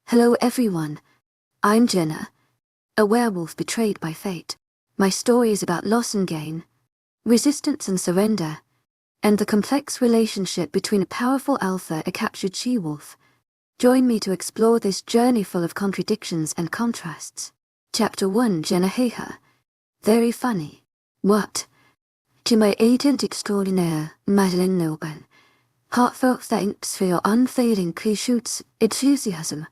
Hello everyone, I'm Jenna, a werewolf betrayed by fate. My story is about loss and gain, resistance and surrender, and the complex relationship between a powerful alpha and a captured she-wolf. Join me to explore this journey full of contradictions and contrasts. Chapter 1. Jenna Heha. Very funny. What? To my agent extraordinaire, Madeline Noban. Heartfelt thanks for your unfailing cliché's enthusiasm.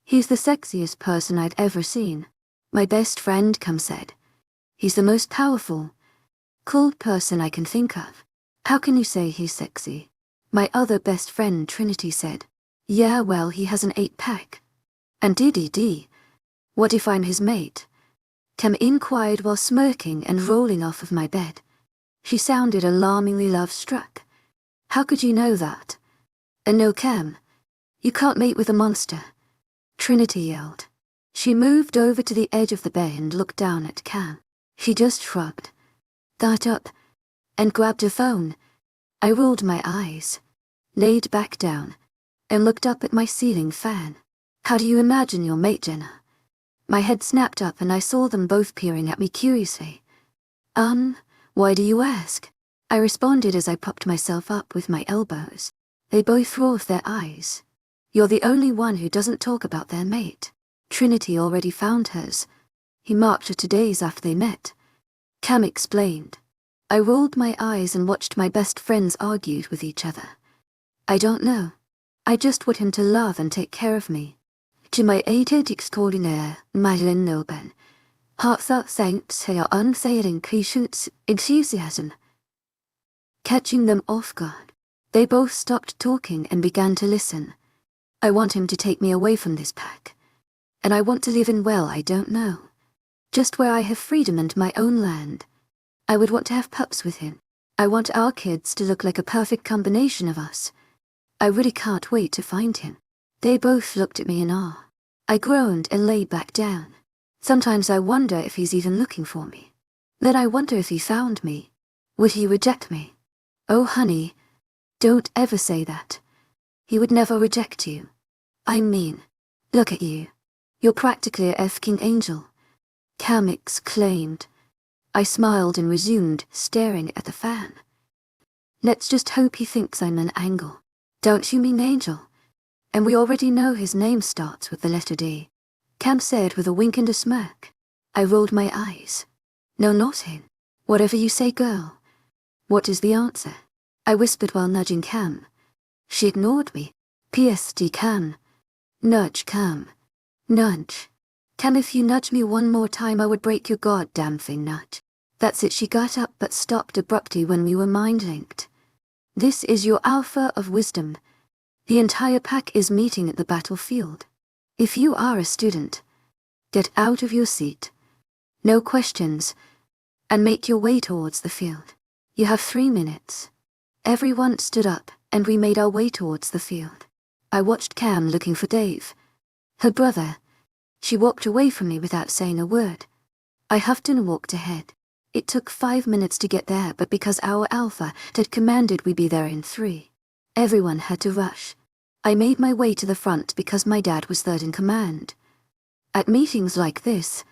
He's the sexiest person I'd ever seen, my best friend Cam said. He's the most powerful, cool person I can think of. How can you say he's sexy? My other best friend Trinity said. Yeah, well, he has an 8-pack. And DDD. What if I'm his mate? Cam inquired while smirking and rolling off of my bed. She sounded alarmingly love-struck. How could you know that? No, Cam. You can't mate with a monster. Trinity yelled. She moved over to the edge of the bed and looked down at Cam. She just shrugged, got up, and grabbed her phone. I rolled my eyes, laid back down, and looked up at my ceiling fan. How do you imagine your mate, Jenna? My head snapped up and I saw them both peering at me curiously. Why do you ask? I responded as I propped myself up with my elbows. They both rolled their eyes. You're the only one who doesn't talk about their mate. Trinity already found hers. He marked her 2 days after they met. Cam explained. I rolled my eyes and watched my best friends argue with each other. I don't know. I just want him to love and take care of me. To my agent extraordinaire, Madeline Noban. Heartfelt thanks for your unfailing cliché's enthusiasm. Catching them off guard, they both stopped talking and began to listen. I want him to take me away from this pack. And I want to live in, well, I don't know. Just where I have freedom and my own land. I would want to have pups with him. I want our kids to look like a perfect combination of us. I really can't wait to find him. They both looked at me in awe. I groaned and lay back down. Sometimes I wonder if he's even looking for me. Then I wonder if he found me. Would he reject me? Oh, honey, don't ever say that. He would never reject you. I mean, look at you. You're practically a F-King angel. Cam exclaimed. I smiled and resumed staring at the fan. Let's just hope he thinks I'm an angel. Don't you mean angel? And we already know his name starts with the letter D. Cam said with a wink and a smirk. I rolled my eyes. No, not him. Whatever you say, girl. What is the answer? I whispered while nudging Cam. She ignored me. PSD Cam. Nudge Cam. Nudge. Cam, if you nudge me one more time I would break your goddamn thing, nut. That's it. She got up but stopped abruptly when we were mind-linked. This is your Alpha of Wisdom. The entire pack is meeting at the battlefield. If you are a student, get out of your seat. No questions. And make your way towards the field. You have 3 minutes. Everyone stood up, and we made our way towards the field. I watched Cam looking for Dave, her brother. She walked away from me without saying a word. I huffed and walked ahead. It took 5 minutes to get there, but because our Alpha had commanded we be there in 3, everyone had to rush. I made my way to the front because my dad was third in command. At meetings like this,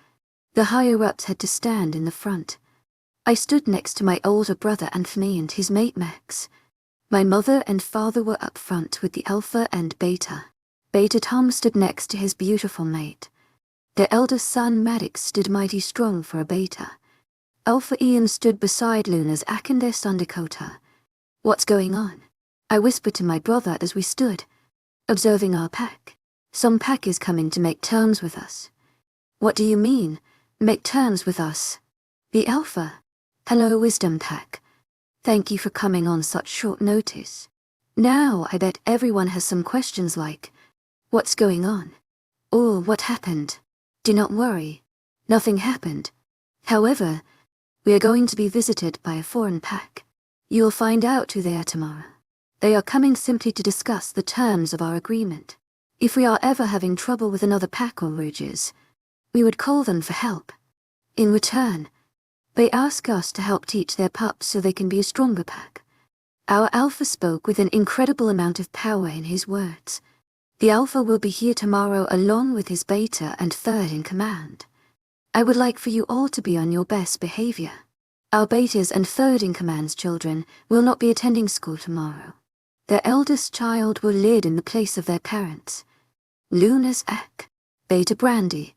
the higher-ups had to stand in the front. I stood next to my older brother Anthony and his mate Max. My mother and father were up front with the Alpha and Beta. Beta Tom stood next to his beautiful mate. Their eldest son Maddox stood mighty strong for a Beta. Alpha Ian stood beside Luna's Ak and their son Dakota. What's going on? I whispered to my brother as we stood, observing our pack. Some pack is coming to make terms with us. What do you mean, make terms with us? The Alpha. Hello, Wisdom Pack. Thank you for coming on such short notice. Now I bet everyone has some questions like, what's going on? Or what happened? Do not worry. Nothing happened. However, we are going to be visited by a foreign pack. You'll find out who they are tomorrow. They are coming simply to discuss the terms of our agreement. If we are ever having trouble with another pack or rouges, we would call them for help. In return, they ask us to help teach their pups so they can be a stronger pack. Our Alpha spoke with an incredible amount of power in his words. The Alpha will be here tomorrow along with his Beta and third in command. I would like for you all to be on your best behavior. Our Betas and third in command's children will not be attending school tomorrow. Their eldest child will lead in the place of their parents. Luna's Ek, Beta Brandy,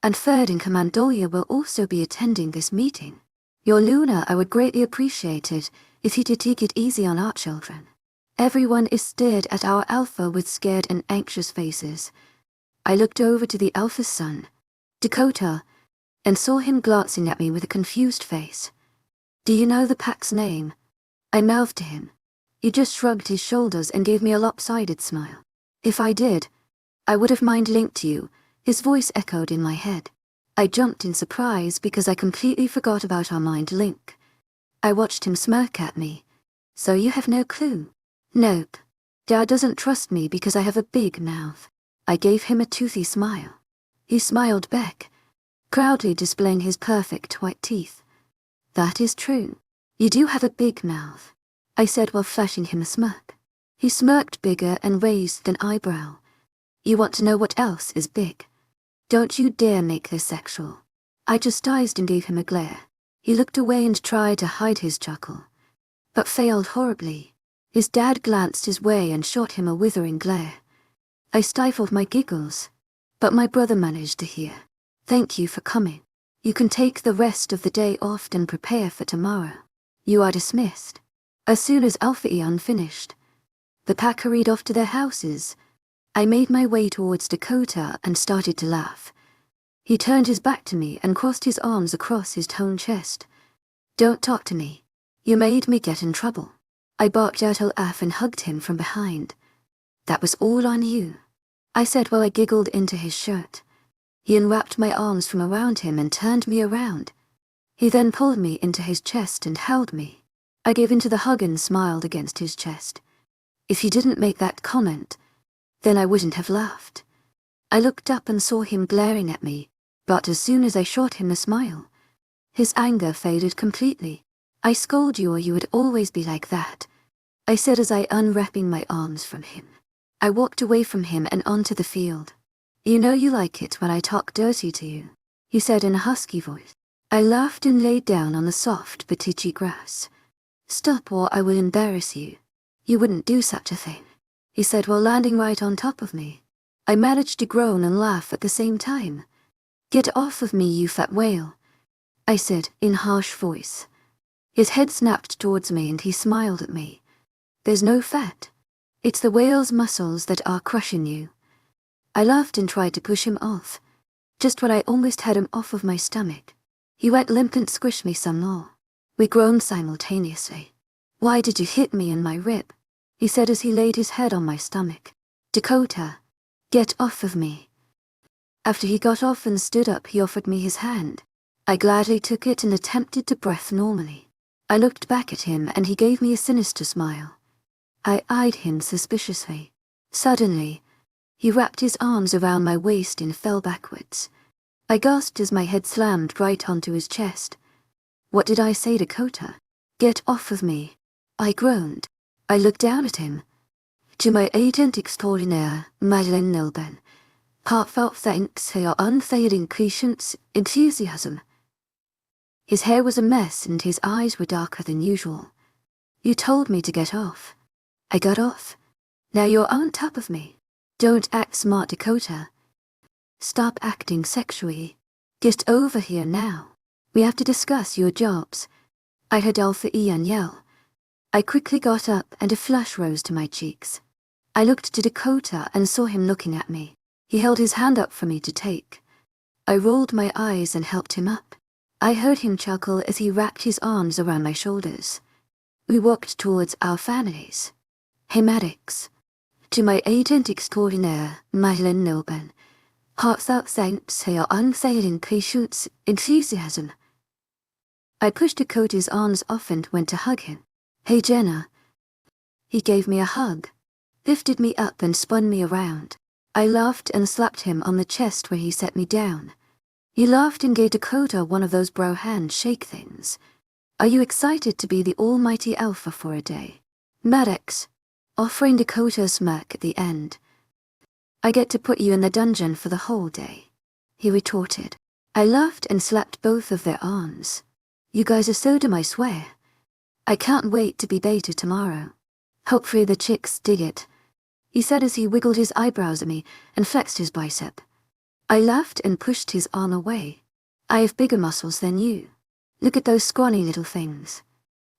and third in command Dolia will also be attending this meeting. Your Luna, I would greatly appreciate it if you did take it easy on our children. Everyone is stared at our Alpha with scared and anxious faces. I looked over to the Alpha's son, Dakota, and saw him glancing at me with a confused face. Do you know the pack's name? I mouthed to him. He just shrugged his shoulders and gave me a lopsided smile. If I did, I would have mind linked you, his voice echoed in my head. I jumped in surprise because I completely forgot about our mind link. I watched him smirk at me. So you have no clue? Nope. Dad doesn't trust me because I have a big mouth. I gave him a toothy smile. He smiled back, proudly displaying his perfect white teeth. That is true. You do have a big mouth, I said while flashing him a smirk. He smirked bigger and raised an eyebrow. You want to know what else is big? Don't you dare make this sexual. I chastised and gave him a glare. He looked away and tried to hide his chuckle, but failed horribly. His dad glanced his way and shot him a withering glare. I stifled my giggles, but my brother managed to hear. Thank you for coming. You can take the rest of the day off and prepare for tomorrow. You are dismissed. As soon as Alpha-丨finished, the pack hurried off to their houses. I made my way towards Dakota and started to laugh. He turned his back to me and crossed his arms across his toned chest. Don't talk to me. You made me get in trouble. I barked out F and hugged him from behind. That was all on you, I said while I giggled into his shirt. He unwrapped my arms from around him and turned me around. He then pulled me into his chest and held me. I gave into the hug and smiled against his chest. If you didn't make that comment, then I wouldn't have laughed. I looked up and saw him glaring at me, but as soon as I shot him a smile, his anger faded completely. I scold you or you would always be like that, I said as I unwrapping my arms from him. I walked away from him and onto the field. You know you like it when I talk dirty to you, he said in a husky voice. I laughed and laid down on the soft but itchy grass. Stop or I will embarrass you. You wouldn't do such a thing, he said while landing right on top of me. I managed to groan and laugh at the same time. Get off of me, you fat whale, I said in harsh voice. His head snapped towards me and he smiled at me. There's no fat. It's the whale's muscles that are crushing you. I laughed and tried to push him off, just when I almost had him off of my stomach. He went limp and squished me some more. We groaned simultaneously. Why did you hit me in my rib? He said as he laid his head on my stomach. Dakota, get off of me. After he got off and stood up, he offered me his hand. I gladly took it and attempted to breath normally. I looked back at him and he gave me a sinister smile. I eyed him suspiciously. Suddenly, he wrapped his arms around my waist and fell backwards. I gasped as my head slammed right onto his chest. What did I say, Dakota? Get off of me, I groaned. I looked down at him. To my agent extraordinaire, mythical, heartfelt thanks for your unfailing patience, enthusiasm. His hair was a mess and his eyes were darker than usual. You told me to get off. I got off. Now you're on top of me. Don't act smart, Dakota. Stop acting sexually. Get over here now. We have to discuss your jobs. I heard Alpha-丨 yell. I quickly got up and a flush rose to my cheeks. I looked to Dakota and saw him looking at me. He held his hand up for me to take. I rolled my eyes and helped him up. I heard him chuckle as he wrapped his arms around my shoulders. We walked towards our families. Hey Maddox. To my agent extraordinaire, mythical, heartfelt thanks for your unfailing patience, enthusiasm. I pushed Dakota's arms off and went to hug him. Hey Jenna. He gave me a hug, lifted me up and spun me around. I laughed and slapped him on the chest where he set me down. He laughed and gave Dakota one of those bro handshake things. Are you excited to be the almighty Alpha for a day? Maddox, offering Dakota a smirk at the end. I get to put you in the dungeon for the whole day," he retorted. I laughed and slapped both of their arms. "You guys are so dumb, I swear. I can't wait to be beta tomorrow. Hopefully the chicks dig it," he said as he wiggled his eyebrows at me and flexed his bicep. I laughed and pushed his arm away. "I have bigger muscles than you. Look at those scrawny little things,"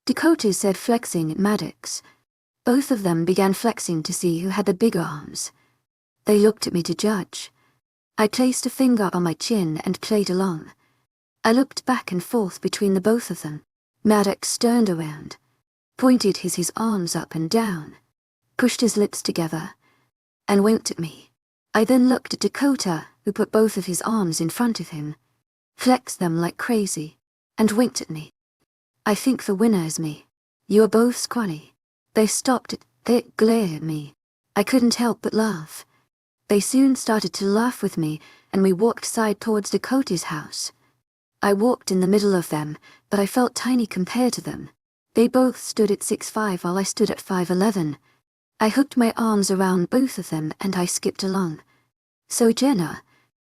Dakota said, flexing at Maddox. Both of them began flexing to see who had the bigger arms. They looked at me to judge. I placed a finger on my chin and played along. I looked back and forth between the both of them. Maddox turned around, pointed his arms up and down, pushed his lips together, and winked at me. I then looked at Dakota, who put both of his arms in front of him, flexed them like crazy, and winked at me. "I think the winner is me. You are both scrawny." They stopped. They glared at me. I couldn't help but laugh. They soon started to laugh with me, and we walked side towards Dakota's house. I walked in the middle of them, but I felt tiny compared to them. They both stood at 6'5" while I stood at 5'11". I hooked my arms around both of them and I skipped along. "So Jenna,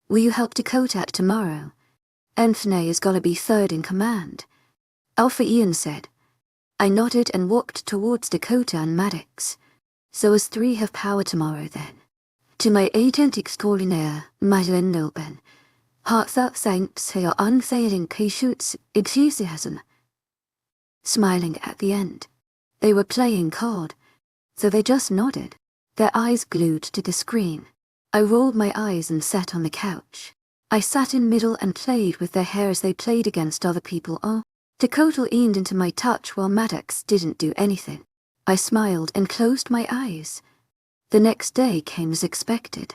will you help Dakota out tomorrow? Anthony is gonna be third in command," Alpha.丨said. I nodded and walked towards Dakota and Maddox. "So as 3 have power tomorrow then. To my agent extraordinaire, mythical, Hartha thanks for your unfailing patience, enthusiasm." Smiling at the end. They were playing card, so they just nodded, their eyes glued to the screen. I rolled my eyes and sat on the couch. I sat in middle and played with their hair as they played against other people. Dakota leaned into my touch while Maddox didn't do anything. I smiled and closed my eyes. The next day came as expected.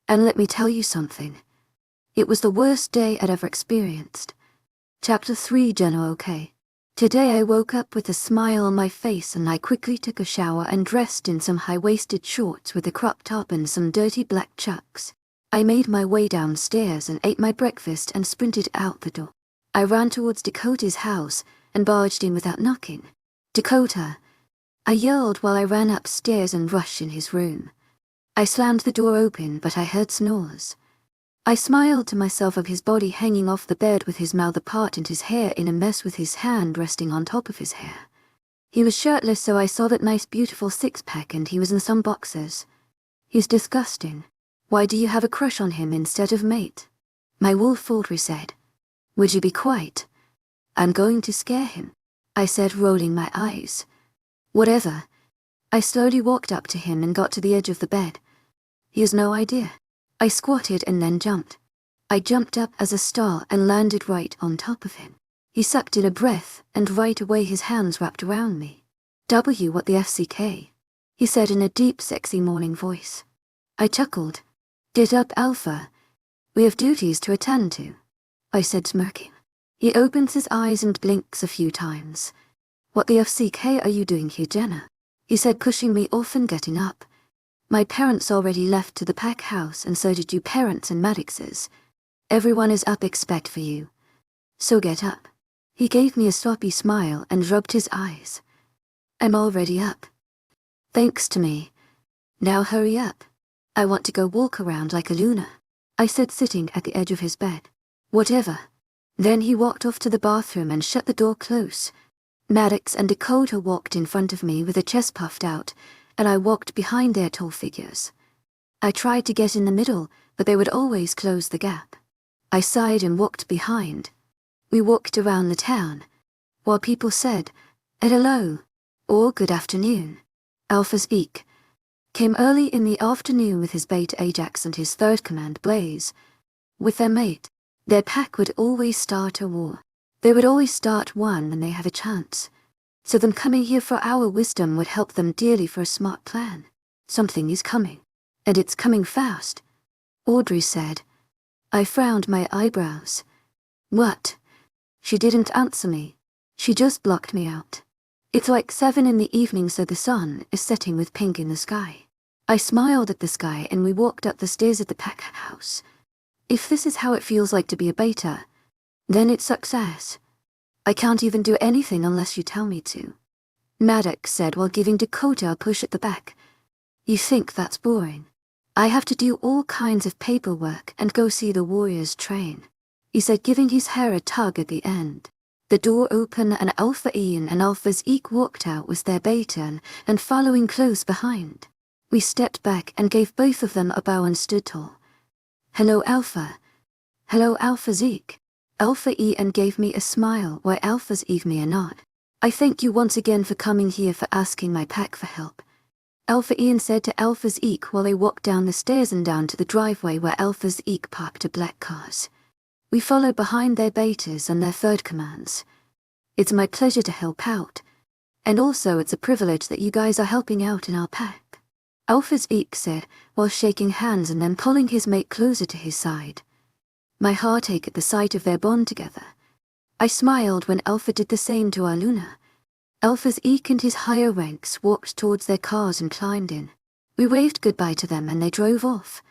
And let me tell you something. It was the worst day I'd ever experienced. Chapter 3, Jenna. Okay. Today I woke up with a smile on my face and I quickly took a shower and dressed in some high-waisted shorts with a crop top and some dirty black chucks. I made my way downstairs and ate my breakfast and sprinted out the door. I ran towards Dakota's house and barged in without knocking. "Dakota!" I yelled while I ran upstairs and rushed in his room. I slammed the door open, but I heard snores. I smiled to myself of his body hanging off the bed with his mouth apart and his hair in a mess with his hand resting on top of his hair. He was shirtless, so I saw that nice beautiful six-pack, and he was in some boxers. "He's disgusting. Why do you have a crush on him instead of mate?" My wolf Audrey said. "Would you be quiet? I'm going to scare him," I said, rolling my eyes. "Whatever." I slowly walked up to him and got to the edge of the bed. He has no idea. I squatted and then jumped. I jumped up as a star and landed right on top of him. He sucked in a breath and right away his hands wrapped around me. "What the FCK?" he said in a deep, sexy morning voice. I chuckled. "Get up, Alpha. We have duties to attend to," I said, smirking. He opens his eyes and blinks a few times. "What the FCK are you doing here, Jenna?" he said, pushing me off and getting up. "My parents already left to the pack house, and so did you parents and Maddox's. Everyone is up expect for you. So get up." He gave me a sloppy smile and rubbed his eyes. "I'm already up." "Thanks to me. Now hurry up. I want to go walk around like a Luna," I said, sitting at the edge of his bed. "Whatever." Then he walked off to the bathroom and shut the door close. Maddox and Dakota walked in front of me with their chest puffed out, and I walked behind their tall figures. I tried to get in the middle, but they would always close the gap. I sighed and walked behind. We walked around the town, while people said, "Hello," or "Good afternoon." Alpha's Eek came early in the afternoon with his beta Ajax and his third command Blaze. With their mate, their pack would always start a war. They would always start one when they have a chance. So them coming here for our wisdom would help them dearly for a smart plan. "Something is coming, and it's coming fast," Audrey said. I frowned my eyebrows. "What?" She didn't answer me. She just blocked me out. It's like 7 in the evening, so the sun is setting with pink in the sky. I smiled at the sky and we walked up the stairs at the pack house. If this is how it feels like to be a beta, then it's success. I can't even do anything unless you tell me to," Maddox said while giving Dakota a push at the back. "You think that's boring?" I have to do all kinds of paperwork and go see the warriors train," he said, giving his hair a tug at the end. The door opened and Alpha.丨and Alpha.丨 walked out with their baton and following close behind. We stepped back and gave both of them a bow and stood tall. "Hello, Alpha." "Hello, Alpha.丨. Alpha.丨 gave me a smile while Alpha.丨 gave me a nod. "I thank you once again for coming here, for asking my pack for help," Alpha.丨 said to Alpha.丨 while they walked down the stairs and down to the driveway where Alpha.丨 parked a black cars. We followed behind their betas and their third commands. "It's my pleasure to help out. And also it's a privilege that you guys are helping out in our pack," Alpha.丨 said while shaking hands and then pulling his mate closer to his side. My heart ached at the sight of their bond together. I smiled when Alpha did the same to our Luna. Alpha.丨 and his higher ranks walked towards their cars and climbed in. We waved goodbye to them and they drove off.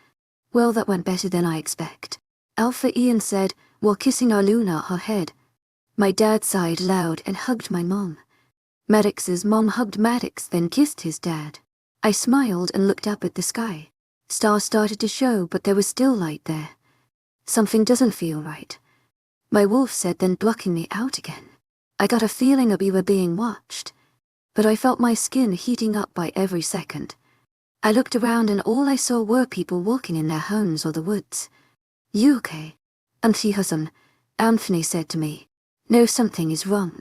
"Well, that went better than I expect," Alpha.丨 said while kissing our Luna on her head. My dad sighed loud and hugged my mom. Maddox's mom hugged Maddox, then kissed his dad. I smiled and looked up at the sky. Stars started to show, but there was still light there. "Something doesn't feel right," my wolf said, then blocking me out again. I got a feeling that we were being watched, but I felt my skin heating up by every second. I looked around and all I saw were people walking in their homes or the woods. "You okay?" Anthony said to me. "No, something is wrong.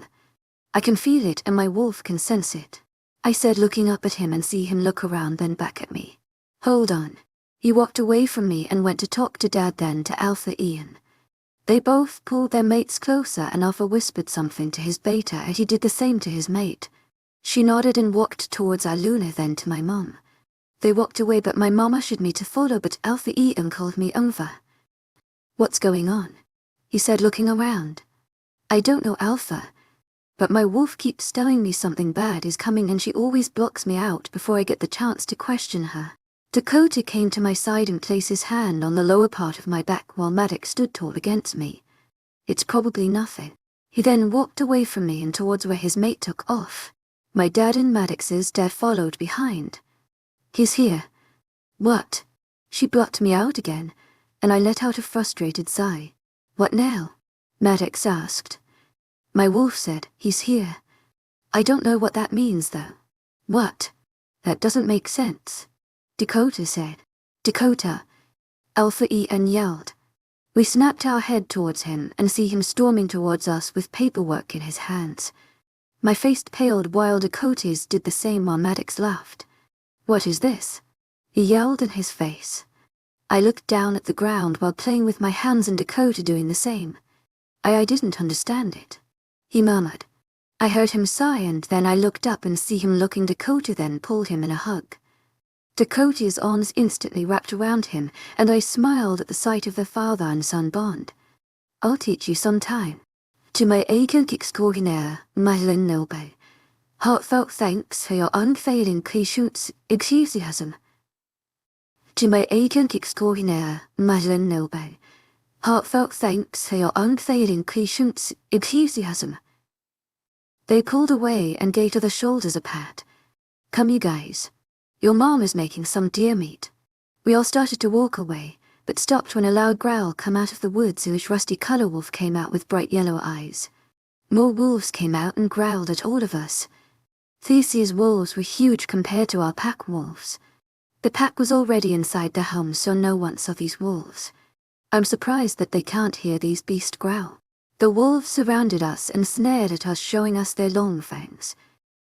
I can feel it and my wolf can sense it," I said, looking up at him and see him look around then back at me. "Hold on." He walked away from me and went to talk to Dad, then to Alpha.丨. They both pulled their mates closer and Alpha whispered something to his beta and he did the same to his mate. She nodded and walked towards our Luna, then to my mom. They walked away but my mom ushered me to follow, but Alpha.丨 called me over. "What's going on?" he said, looking around. "I don't know, Alpha, but my wolf keeps telling me something bad is coming and she always blocks me out before I get the chance to question her." Dakota came to my side and placed his hand on the lower part of my back while Maddox stood tall against me. "It's probably nothing." He then walked away from me and towards where his mate took off. My dad and Maddox's dad followed behind. "He's here." "What?" She blocked me out again, and I let out a frustrated sigh. "What now?" Maddox asked. My wolf said, "He's here." "I don't know what that means though." "What? That doesn't make sense," Dakota said. "Dakota," Alpha.丨 yelled. We snapped our head towards him and see him storming towards us with paperwork in his hands. My face paled while Dakota's did the same while Maddox laughed. "What is this?" he yelled in his face. I looked down at the ground while playing with my hands and Dakota doing the same. I didn't understand it. He murmured. I heard him sigh and then I looked up and see him looking Dakota, then pulled him in a hug. Dakota's arms instantly wrapped around him and I smiled at the sight of the father and son bond. "I'll teach you sometime." To my aching extraordinaire, mythical noble. Heartfelt thanks for your unfailing patience, enthusiasm. To my aching extraordinaire, mythical noble. Heartfelt thanks for your unfailing patience, enthusiasm. They pulled away and gave to the shoulders a pat. "Come you guys. Your mom is making some deer meat." We all started to walk away, but stopped when a loud growl came out of the woods in which Rusty Color Wolf came out with bright yellow eyes. More wolves came out and growled at all of us. Theseus' wolves were huge compared to our pack wolves. The pack was already inside the home, so no one saw these wolves. I'm surprised that they can't hear these beasts growl. The wolves surrounded us and snared at us, showing us their long fangs.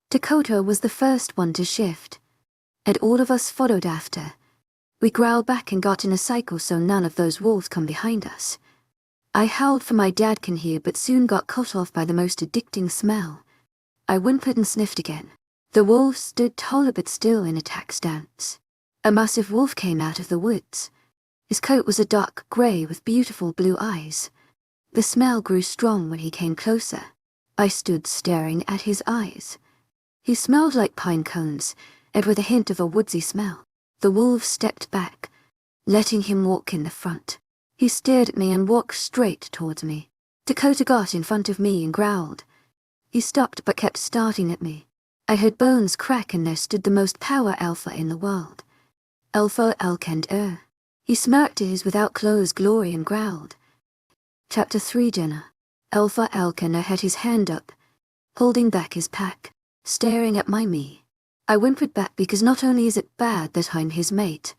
Dakota was the first one to shift, and all of us followed after. We growled back and got in a cycle so none of those wolves come behind us. I howled for my dad can hear but soon got cut off by the most addicting smell. I whimpered and sniffed again. The wolves stood taller but still in attack stance. A massive wolf came out of the woods. His coat was a dark grey with beautiful blue eyes. The smell grew strong when he came closer. I stood staring at his eyes. He smelled like pine cones, and with a hint of a woodsy smell. The wolf stepped back, letting him walk in the front. He stared at me and walked straight towards me. Dakota got in front of me and growled. He stopped but kept starting at me. I heard bones crack and there stood the most power alpha in the world. Alpha.丨The. He smirked at his without clothes glory and growled. Chapter 3. Jenna. Alpha.丨The had his hand up, holding back his pack, staring at me. I whimpered back because not only is it bad that I'm his mate,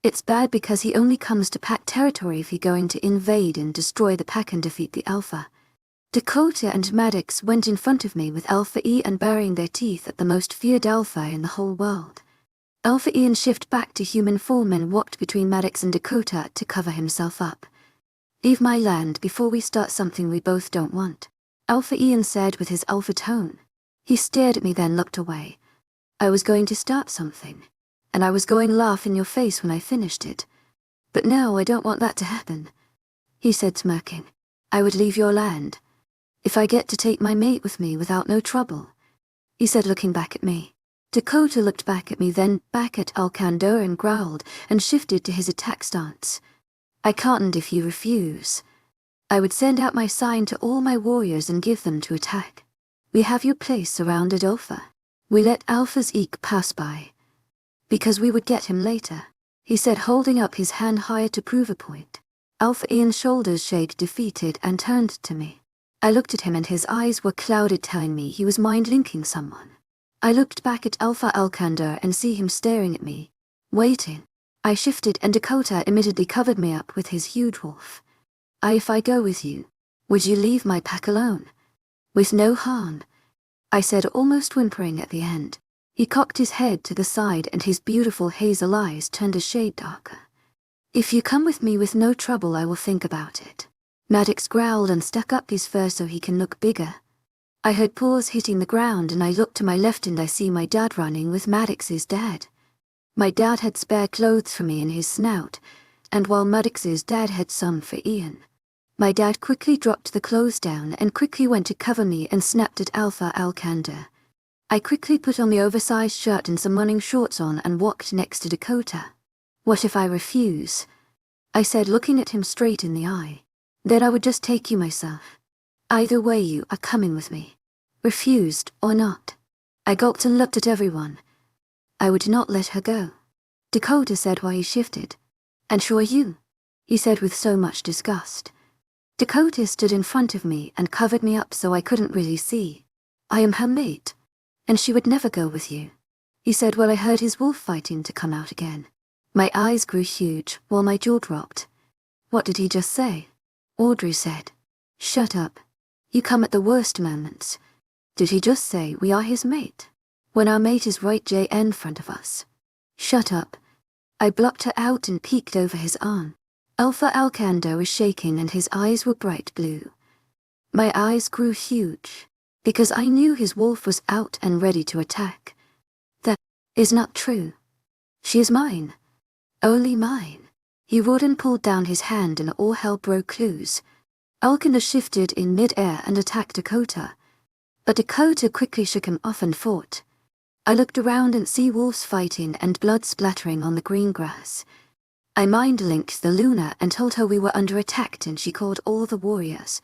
it's bad because he only comes to pack territory if he's going to invade and destroy the pack and defeat the Alpha. Dakota and Maddox went in front of me with Alpha and baring their teeth at the most feared Alpha in the whole world. Alpha and shifted back to human form and walked between Maddox and Dakota to cover himself up. Leave my land before we start something we both don't want, Alpha said with his alpha tone. He stared at me then looked away. I was going to start something, and I was going to laugh in your face when I finished it. But no, I don't want that to happen, he said smirking. I would leave your land, if I get to take my mate with me without no trouble, he said looking back at me. Dakota looked back at me then back at Alcandor and growled and shifted to his attack stance. I can't if you refuse. I would send out my sign to all my warriors and give them to attack. We have your place surrounded, Alpha. We let Alpha's eek pass by, because we would get him later, he said holding up his hand higher to prove a point. Alpha's shoulders shake defeated and turned to me. I looked at him and his eyes were clouded telling me he was mind-linking someone. I looked back at Alpha.丨and see him staring at me, waiting. I shifted and Dakota immediately covered me up with his huge wolf. If I go with you, would you leave my pack alone? With no harm, I said almost whimpering at the end. He cocked his head to the side and his beautiful hazel eyes turned a shade darker. If you come with me with no trouble I will think about it. Maddox growled and stuck up his fur so he can look bigger. I heard paws hitting the ground and I looked to my left and I see my dad running with Maddox's dad. My dad had spare clothes for me in his snout, and while Maddox's dad had some for Ian. My dad quickly dropped the clothes down and quickly went to cover me and snapped at Alpha.丨. I quickly put on the oversized shirt and some running shorts on and walked next to Dakota. What if I refuse? I said looking at him straight in the eye. Then I would just take you myself. Either way you are coming with me. Refused or not. I gulped and looked at everyone. I would not let her go. Dakota said while he shifted. And sure you, he said with so much disgust. Dakota stood in front of me and covered me up so I couldn't really see. I am her mate, and she would never go with you, he said while I heard his wolf fighting to come out again. My eyes grew huge while my jaw dropped. What did he just say? Audrey said. Shut up. You come at the worst moments. Did he just say we are his mate? When our mate is right in front of us. Shut up. I blocked her out and peeked over his arm. Alpha.丨was shaking and his eyes were bright blue. My eyes grew huge, because I knew his wolf was out and ready to attack. That is not true. She is mine. Only mine. He roared and pulled down his hand and all hell broke loose. Alcandor shifted in mid-air and attacked Dakota, but Dakota quickly shook him off and fought. I looked around and see wolves fighting and blood splattering on the green grass. I mind-linked the Luna and told her we were under attack and she called all the warriors.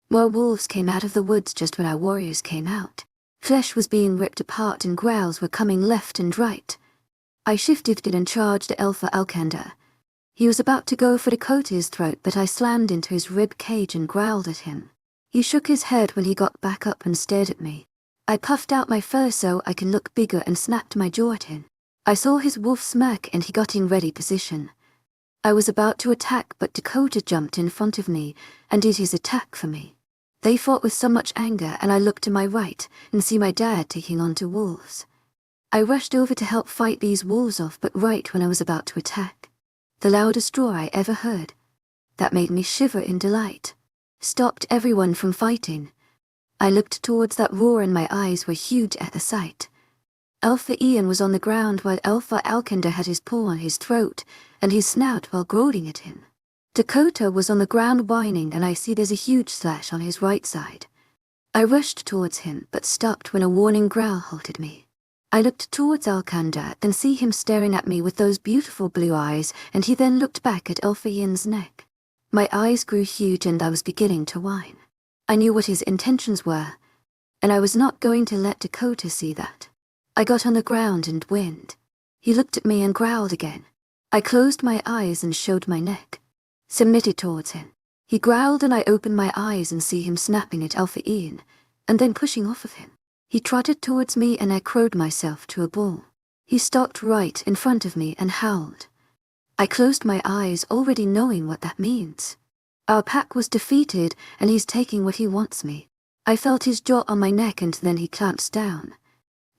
More wolves came out of the woods just when our warriors came out. Flesh was being ripped apart and growls were coming left and right. I shifted and charged at Alpha.丨. He was about to go for Dakota's throat but I slammed into his rib cage and growled at him. He shook his head when he got back up and stared at me. I puffed out my fur so I can look bigger and snapped my jaw at him. I saw his wolf smirk and he got in ready position. I was about to attack but Dakota jumped in front of me and did his attack for me. They fought with so much anger and I looked to my right and see my dad taking on 2 wolves. I rushed over to help fight these wolves off but right when I was about to attack. The loudest roar I ever heard. That made me shiver in delight. Stopped everyone from fighting. I looked towards that roar and my eyes were huge at the sight. Alpha was on the ground while Alpha.丨had his paw on his throat and his snout while growling at him. Dakota was on the ground whining and I see there's a huge slash on his right side. I rushed towards him but stopped when a warning growl halted me. I looked towards Alcandor then see him staring at me with those beautiful blue eyes and he then looked back at Alpha's neck. My eyes grew huge and I was beginning to whine. I knew what his intentions were, and I was not going to let Dakota see that. I got on the ground and whined. He looked at me and growled again. I closed my eyes and showed my neck. Submitted towards him. He growled and I opened my eyes and see him snapping at Alpha.丨, and then pushing off of him. He trotted towards me and I crowed myself to a ball. He stopped right in front of me and howled. I closed my eyes, already knowing what that means. Our pack was defeated and he's taking what he wants me. I felt his jaw on my neck and then he clamps down.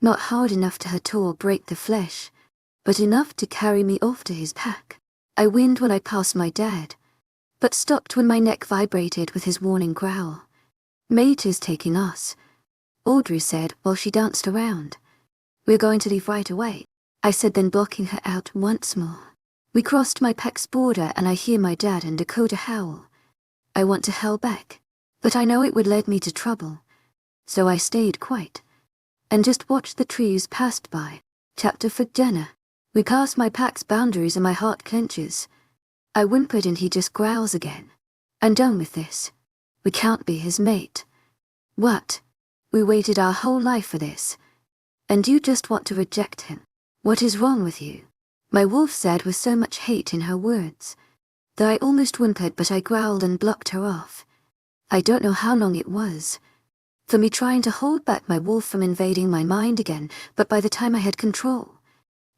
Not hard enough to hurt or break the flesh, but enough to carry me off to his pack. I whined when I passed my dad, but stopped when my neck vibrated with his warning growl. Mate is taking us, Audrey said while she danced around. We're going to leave right away, I said, then blocking her out once more. We crossed my pack's border and I hear my dad and Dakota howl. I want to howl back, but I know it would lead me to trouble, so I stayed quiet and just watched the trees passed by. Chapter for Jenna. We pass my pack's boundaries and my heart clenches. I whimpered and he just growls again. I'm done with this. We can't be his mate. What? We waited our whole life for this. And you just want to reject him? What is wrong with you? My wolf said with so much hate in her words that I almost whimpered, but I growled and blocked her off. I don't know how long it was for me trying to hold back my wolf from invading my mind again, but by the time I had control,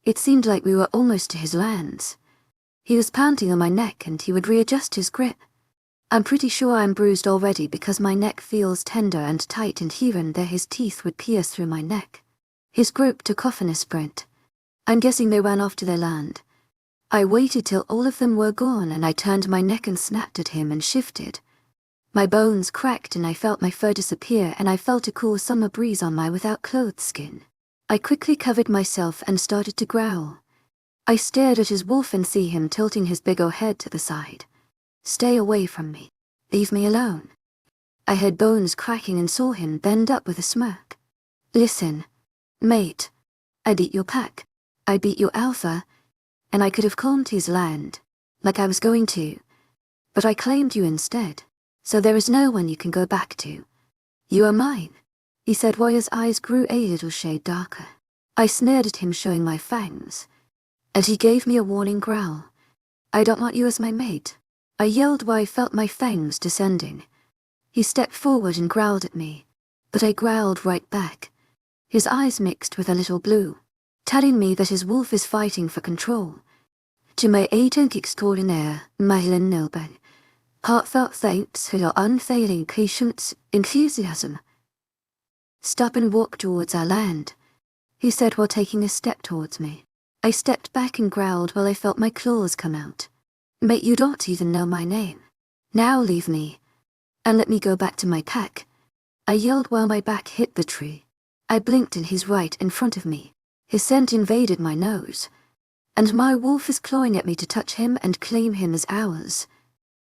it seemed like we were almost to his lands. He was panting on my neck and he would readjust his grip. I'm pretty sure I'm bruised already because my neck feels tender and tight, and here and there his teeth would pierce through my neck. His group took off in a sprint. I'm guessing they ran off to their land. I waited till all of them were gone and I turned my neck and snapped at him and shifted. My bones cracked and I felt my fur disappear, and I felt a cool summer breeze on my without clothes skin. I quickly covered myself and started to growl. I stared at his wolf and see him tilting his big old head to the side. Stay away from me. Leave me alone. I heard bones cracking and saw him bend up with a smirk. Listen, mate. I'd eat your pack. I'd beat your Alpha, and I could have calmed his land, like I was going to. But I claimed you instead, so there is no one you can go back to. You are mine, he said while his eyes grew a little shade darker. I sneered at him, showing my fangs, and he gave me a warning growl. I don't want you as my mate, I yelled while I felt my fangs descending. He stepped forward and growled at me, but I growled right back. His eyes mixed with a little blue, telling me that his wolf is fighting for control. To my agent extraordinaire, Mythical Nilben, heartfelt thanks for your unfailing patience, enthusiasm. Stop and walk towards our land, he said while taking a step towards me. I stepped back and growled while I felt my claws come out. Mate, you don't even know my name. Now leave me, and let me go back to my pack, I yelled while my back hit the tree. I blinked and he's right in front of me. His scent invaded my nose, and my wolf is clawing at me to touch him and claim him as ours.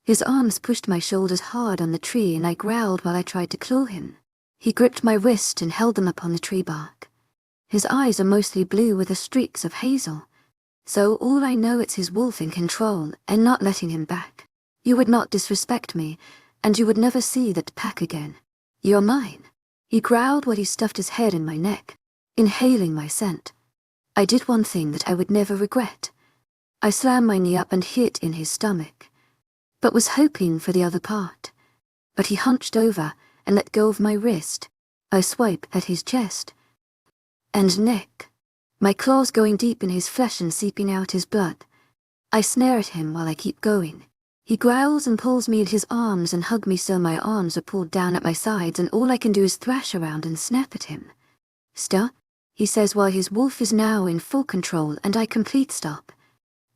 His arms pushed my shoulders hard on the tree and I growled while I tried to claw him. He gripped my wrist and held them upon the tree bark. His eyes are mostly blue with the streaks of hazel, so all I know it's his wolf in control and not letting him back. You would not disrespect me, and you would never see that pack again. You're mine, he growled while he stuffed his head in my neck, inhaling my scent. I did one thing that I would never regret. I slammed my knee up and hit in his stomach, but was hoping for the other part. But he hunched over and let go of my wrist. I swiped at his chest and neck, my claws going deep in his flesh and seeping out his blood. I snare at him while I keep going. He growls and pulls me at his arms and hug me so my arms are pulled down at my sides, and all I can do is thrash around and snap at him. Stop, he says while his wolf is now in full control and I complete stop.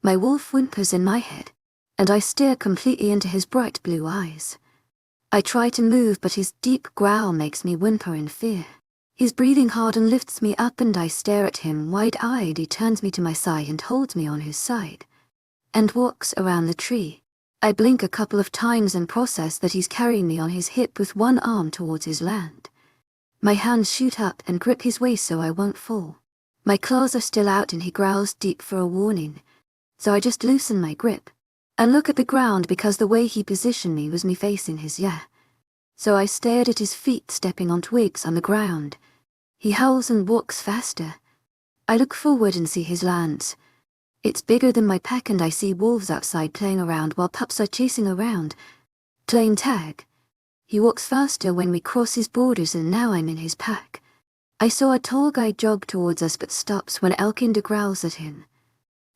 My wolf whimpers in my head, and I stare completely into his bright blue eyes. I try to move, but his deep growl makes me whimper in fear. He's breathing hard and lifts me up and I stare at him wide-eyed. He turns me to my side and holds me on his side, and walks around the tree. I blink a couple of times and process that he's carrying me on his hip with one arm towards his land. My hands shoot up and grip his waist so I won't fall. My claws are still out and he growls deep for a warning, so I just loosen my grip and look at the ground because the way he positioned me was me facing his ear. So I stared at his feet stepping on twigs on the ground. He howls and walks faster. I look forward and see his lands. It's bigger than my pack and I see wolves outside playing around while pups are chasing around, playing tag. He walks faster when we cross his borders and now I'm in his pack. I saw a tall guy jog towards us but stops when Elkinder growls at him.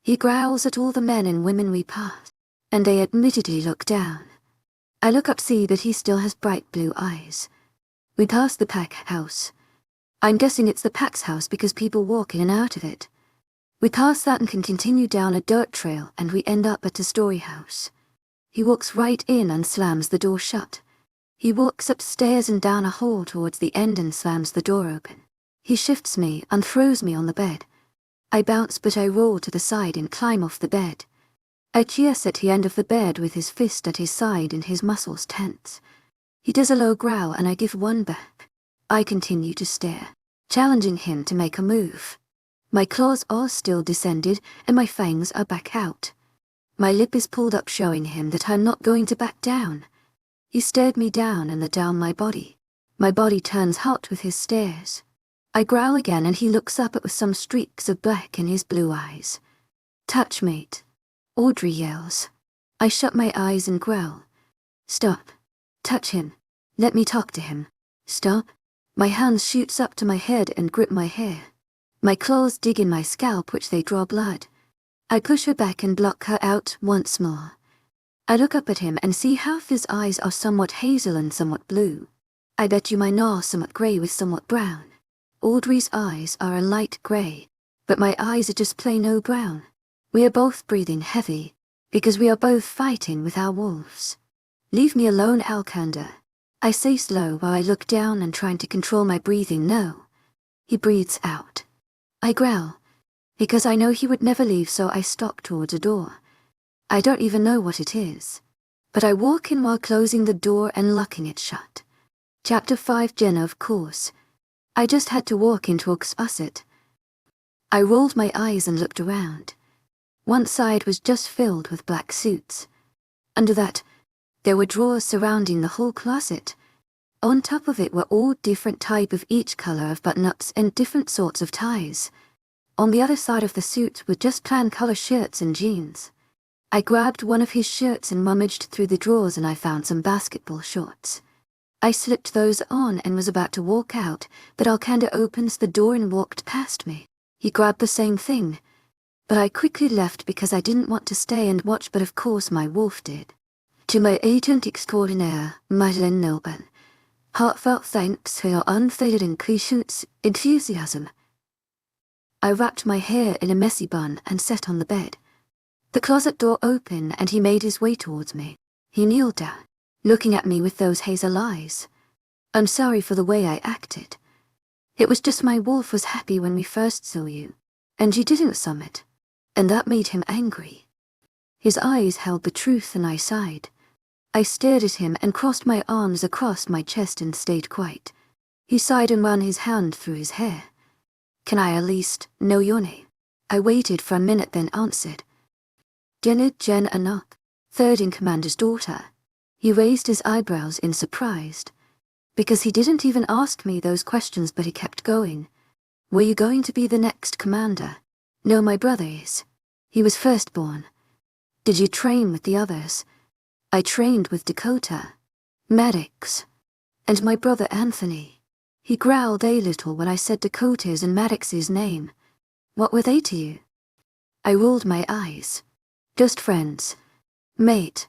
He growls at all the men and women we pass, and they admittedly look down. I look up, see that he still has bright blue eyes. We pass the pack house. I'm guessing it's the pack's house because people walk in and out of it. We pass that and can continue down a dirt trail and we end up at a story house. He walks right in and slams the door shut. He walks upstairs and down a hall towards the end and slams the door open. He shifts me and throws me on the bed. I bounce but I roll to the side and climb off the bed. I cheers at the end of the bed with his fist at his side and his muscles tense. He does a low growl and I give one back. I continue to stare, challenging him to make a move. My claws are still descended and my fangs are back out. My lip is pulled up showing him that I'm not going to back down. He stared me down and down my body. My body turns hot with his stares. I growl again and he looks up with some streaks of black in his blue eyes. Touch, mate. Audrey yells. I shut my eyes and growl. Stop. Touch him. Let me talk to him. Stop. My hands shoots up to my head and grip my hair. My claws dig in my scalp which they draw blood. I push her back and block her out once more. I look up at him and see half his eyes are somewhat hazel and somewhat blue. I bet you mine are somewhat grey with somewhat brown. Audrey's eyes are a light grey, but my eyes are just plain old brown. We are both breathing heavy, because we are both fighting with our wolves. Leave me alone, Alkinder. I say slow while I look down and trying to control my breathing. No. He breathes out. I growl, because I know he would never leave, so I stalk towards a door. I don't even know what it is, but I walk in while closing the door and locking it shut. Chapter 5. Jenna, of course. I just had to walk into opposite. I rolled my eyes and looked around. One side was just filled with black suits. Under that, there were drawers surrounding the whole closet. On top of it were all different type of each color of button-ups and different sorts of ties. On the other side of the suits were just plain color shirts and jeans. I grabbed one of his shirts and rummaged through the drawers and I found some basketball shorts. I slipped those on and was about to walk out, but Alkinder opens the door and walked past me. He grabbed the same thing, but I quickly left because I didn't want to stay and watch, but of course my wolf did. To my agent extraordinaire, mythical, heartfelt thanks for your unfaded increased enthusiasm. I wrapped my hair in a messy bun and sat on the bed. The closet door opened and he made his way towards me. He kneeled down, looking at me with those hazel eyes. I'm sorry for the way I acted. It was just my wolf was happy when we first saw you, and you didn't summit, and that made him angry. His eyes held the truth and I sighed. I stared at him and crossed my arms across my chest and stayed quiet. He sighed and ran his hand through his hair. Can I at least know your name? I waited for a minute then answered. Jenna Anak, third in commander's daughter. He raised his eyebrows in surprise, because he didn't even ask me those questions, but he kept going. Were you going to be the next commander? No, my brother is. He was firstborn. Did you train with the others? I trained with Dakota, Maddox, and my brother Anthony. He growled a little when I said Dakota's and Maddox's name. What were they to you? I rolled my eyes. Just friends. Mate.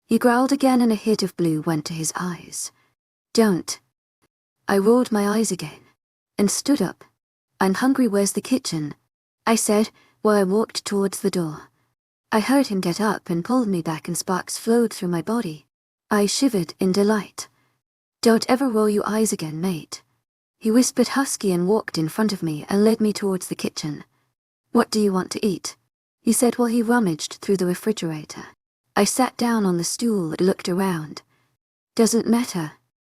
He growled again and a hit of blue went to his eyes. Don't. I rolled my eyes again and stood up. I'm hungry, where's the kitchen? I said while I walked towards the door. I heard him get up and pulled me back and sparks flowed through my body. I shivered in delight. Don't ever roll your eyes again, mate. He whispered husky and walked in front of me and led me towards the kitchen. What do you want to eat? He said while he rummaged through the refrigerator. I sat down on the stool and looked around. Doesn't matter.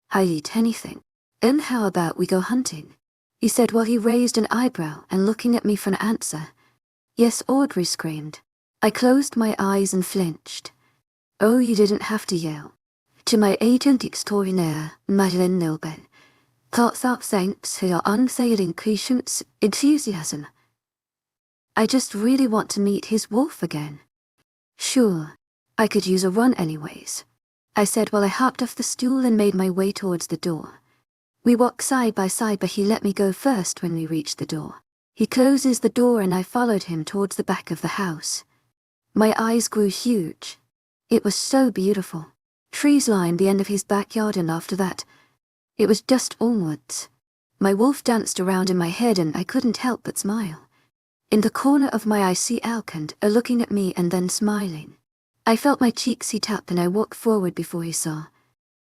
I eat anything. And how about we go hunting? He said while he raised an eyebrow and looking at me for an answer. Yes, Audrey screamed. I closed my eyes and flinched. Oh, you didn't have to yell. To my agent extraordinaire, mythical, heartfelt thanks for your unfading increased enthusiasm. I just really want to meet his wolf again. Sure, I could use a run anyways, I said while I hopped off the stool and made my way towards the door. We walked side by side, but he let me go first when we reached the door. He closes the door and I followed him towards the back of the house. My eyes grew huge. It was so beautiful. Trees lined the end of his backyard, and after that, it was just onwards. My wolf danced around in my head and I couldn't help but smile. In the corner of my eye I see Alkand looking at me and then smiling. I felt my cheeks heat up and I walked forward before he saw.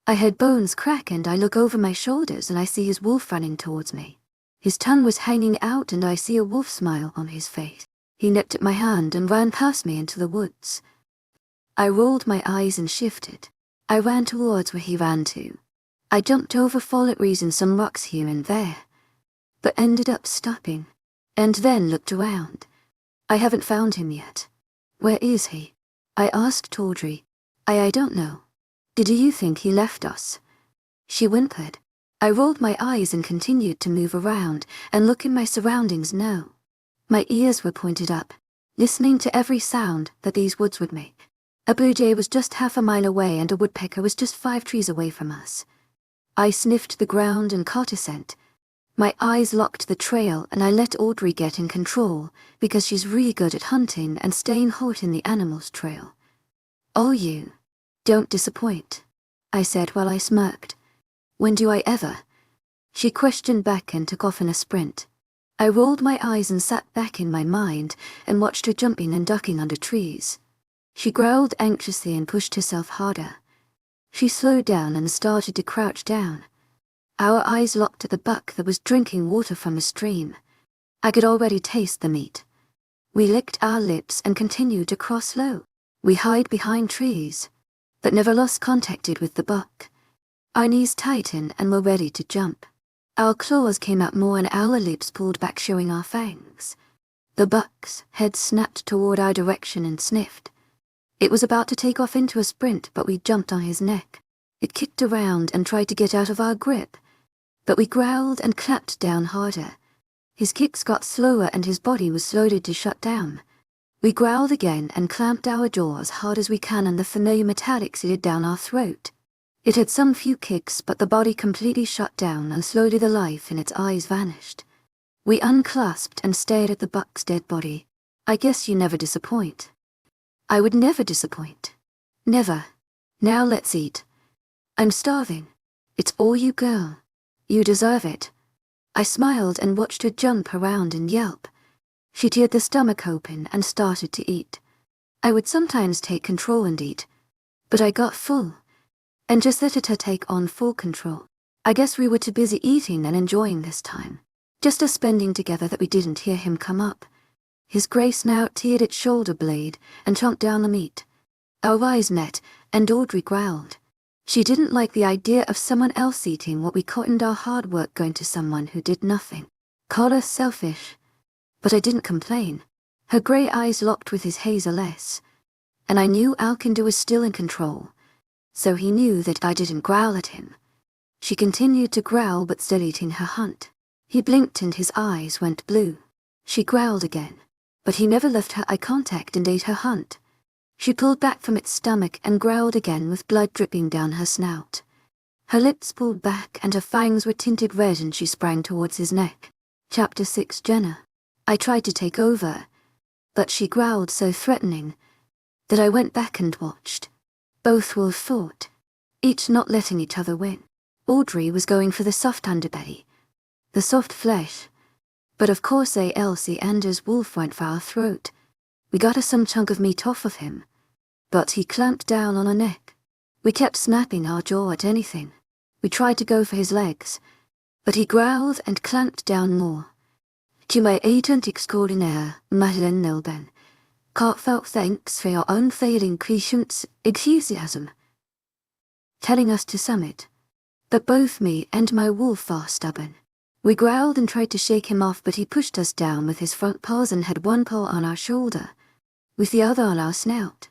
I heard bones crack and I look over my shoulders and I see his wolf running towards me. His tongue was hanging out and I see a wolf smile on his face. He nipped at my hand and ran past me into the woods. I rolled my eyes and shifted. I ran towards where he ran to. I jumped over fallen trees and some rocks here and there, but ended up stopping, and then looked around. I haven't found him yet. Where is he? I asked Audrey. I don't know. Did you think he left us? She whimpered. I rolled my eyes and continued to move around and look in my surroundings. No. My ears were pointed up, listening to every sound that these woods would make. A blue jay was just half a mile away and a woodpecker was just 5 trees away from us. I sniffed the ground and caught a scent. My eyes locked the trail and I let Audrey get in control because she's really good at hunting and staying hot in the animal's trail. Oh, you don't disappoint, I said while I smirked. When do I ever? She questioned back and took off in a sprint. I rolled my eyes and sat back in my mind and watched her jumping and ducking under trees. She growled anxiously and pushed herself harder. She slowed down and started to crouch down. Our eyes locked at the buck that was drinking water from a stream. I could already taste the meat. We licked our lips and continued to cross low. We hid behind trees, but never lost contact with the buck. Our knees tightened and were ready to jump. Our claws came out more and our lips pulled back, showing our fangs. The buck's head snapped toward our direction and sniffed. It was about to take off into a sprint, but we jumped on his neck. It kicked around and tried to get out of our grip, but we growled and clapped down harder. His kicks got slower and his body was slowed to shut down. We growled again and clamped our jaws as hard as we can, and the familiar metallic slid down our throat. It had some few kicks, but the body completely shut down and slowly the life in its eyes vanished. We unclasped and stared at the buck's dead body. I guess you never disappoint. I would never disappoint. Never. Now let's eat. I'm starving. It's all you, girl. You deserve it. I smiled and watched her jump around and yelp. She teared the stomach open and started to eat. I would sometimes take control and eat, but I got full, and just let her take on full control. I guess we were too busy eating and enjoying this time, just us spending together, that we didn't hear him come up. His grey snout teared its shoulder blade and chomped down the meat. Our eyes met, and Audrey growled. She didn't like the idea of someone else eating what we cottoned our hard work going to someone who did nothing. Called us selfish, but I didn't complain. Her grey eyes locked with his hazel-esque, and I knew Alkand was still in control, so he knew that I didn't growl at him. She continued to growl but still eating her hunt. He blinked and his eyes went blue. She growled again, but he never left her eye contact and ate her hunt. She pulled back from its stomach and growled again with blood dripping down her snout. Her lips pulled back and her fangs were tinted red and she sprang towards his neck. Chapter 6. Jenna. I tried to take over, but she growled so threatening that I went back and watched. Both wolves fought, each not letting each other win. Audrey was going for the soft underbelly, the soft flesh, but of course Elsie Anders' wolf went for our throat. We got us some chunk of meat off of him, but he clamped down on our neck. We kept snapping our jaw at anything. We tried to go for his legs, but he growled and clamped down more. To my agent extraordinaire, Madeleine Nelben, heartfelt thanks for your unfailing patience, enthusiasm, telling us to summit. But both me and my wolf are stubborn. We growled and tried to shake him off, but he pushed us down with his front paws and had one paw on our shoulder, with the other on our snout,